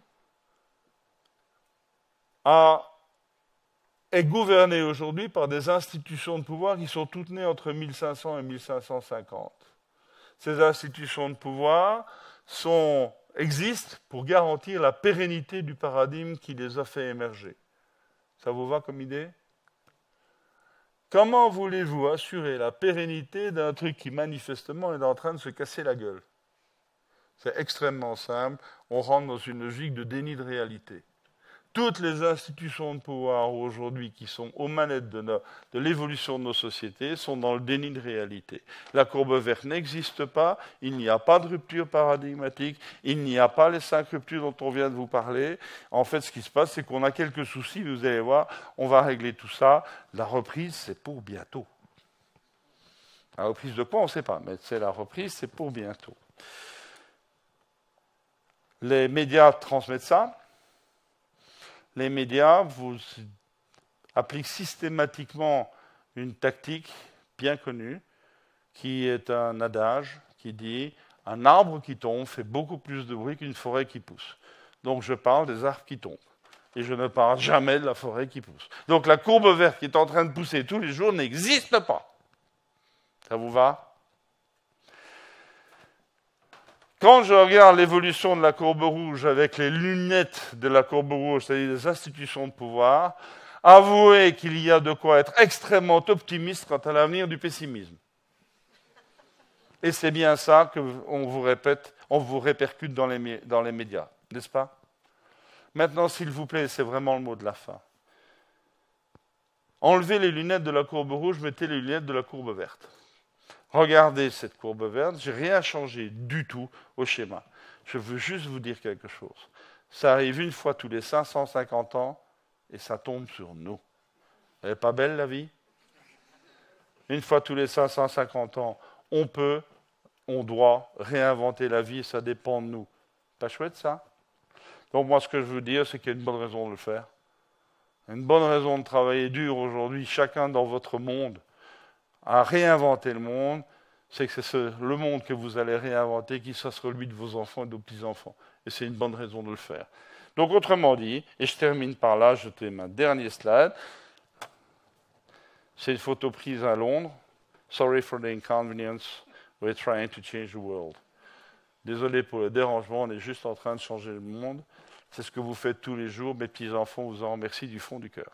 est gouvernée aujourd'hui par des institutions de pouvoir qui sont toutes nées entre 1500 et 1550. Ces institutions de pouvoir existent pour garantir la pérennité du paradigme qui les a fait émerger. Ça vous va comme idée? Comment voulez-vous assurer la pérennité d'un truc qui manifestement est en train de se casser la gueule? C'est extrêmement simple. On rentre dans une logique de déni de réalité. Toutes les institutions de pouvoir aujourd'hui qui sont aux manettes de l'évolution de nos sociétés sont dans le déni de réalité. La courbe verte n'existe pas, il n'y a pas de rupture paradigmatique, il n'y a pas les 5 ruptures dont on vient de vous parler. En fait, ce qui se passe, c'est qu'on a quelques soucis, vous allez voir, on va régler tout ça. La reprise, c'est pour bientôt. La reprise de quoi, on ne sait pas, mais c'est la reprise, c'est pour bientôt. Les médias transmettent ça. Les médias vous appliquent systématiquement une tactique bien connue, qui est un adage qui dit « un arbre qui tombe fait beaucoup plus de bruit qu'une forêt qui pousse ». Donc je parle des arbres qui tombent, et je ne parle jamais de la forêt qui pousse. Donc la courbe verte qui est en train de pousser tous les jours n'existe pas. Ça vous va ? Quand je regarde l'évolution de la courbe rouge avec les lunettes de la courbe rouge, c'est-à-dire des institutions de pouvoir, avouez qu'il y a de quoi être extrêmement optimiste quant à l'avenir du pessimisme. Et c'est bien ça qu'on vous répète, on vous répercute dans les médias, n'est-ce pas? Maintenant, s'il vous plaît, c'est vraiment le mot de la fin. Enlevez les lunettes de la courbe rouge, mettez les lunettes de la courbe verte. Regardez cette courbe verte, je n'ai rien changé du tout au schéma. Je veux juste vous dire quelque chose. Ça arrive une fois tous les 550 ans et ça tombe sur nous. Elle n'est pas belle la vie? Une fois tous les 550 ans, on doit réinventer la vie et ça dépend de nous. Pas chouette ça? Donc moi ce que je veux dire, c'est qu'il y a une bonne raison de le faire. Une bonne raison de travailler dur aujourd'hui, chacun dans votre monde, à réinventer le monde, c'est que c'est le monde que vous allez réinventer qui sera celui de vos enfants et de vos petits-enfants. Et c'est une bonne raison de le faire. Donc autrement dit, et je termine par là, je fais ma dernière slide, c'est une photo prise à Londres. Sorry for the inconvenience, we're trying to change the world. Désolé pour le dérangement, on est juste en train de changer le monde. C'est ce que vous faites tous les jours. Mes petits-enfants vous en remercient du fond du cœur.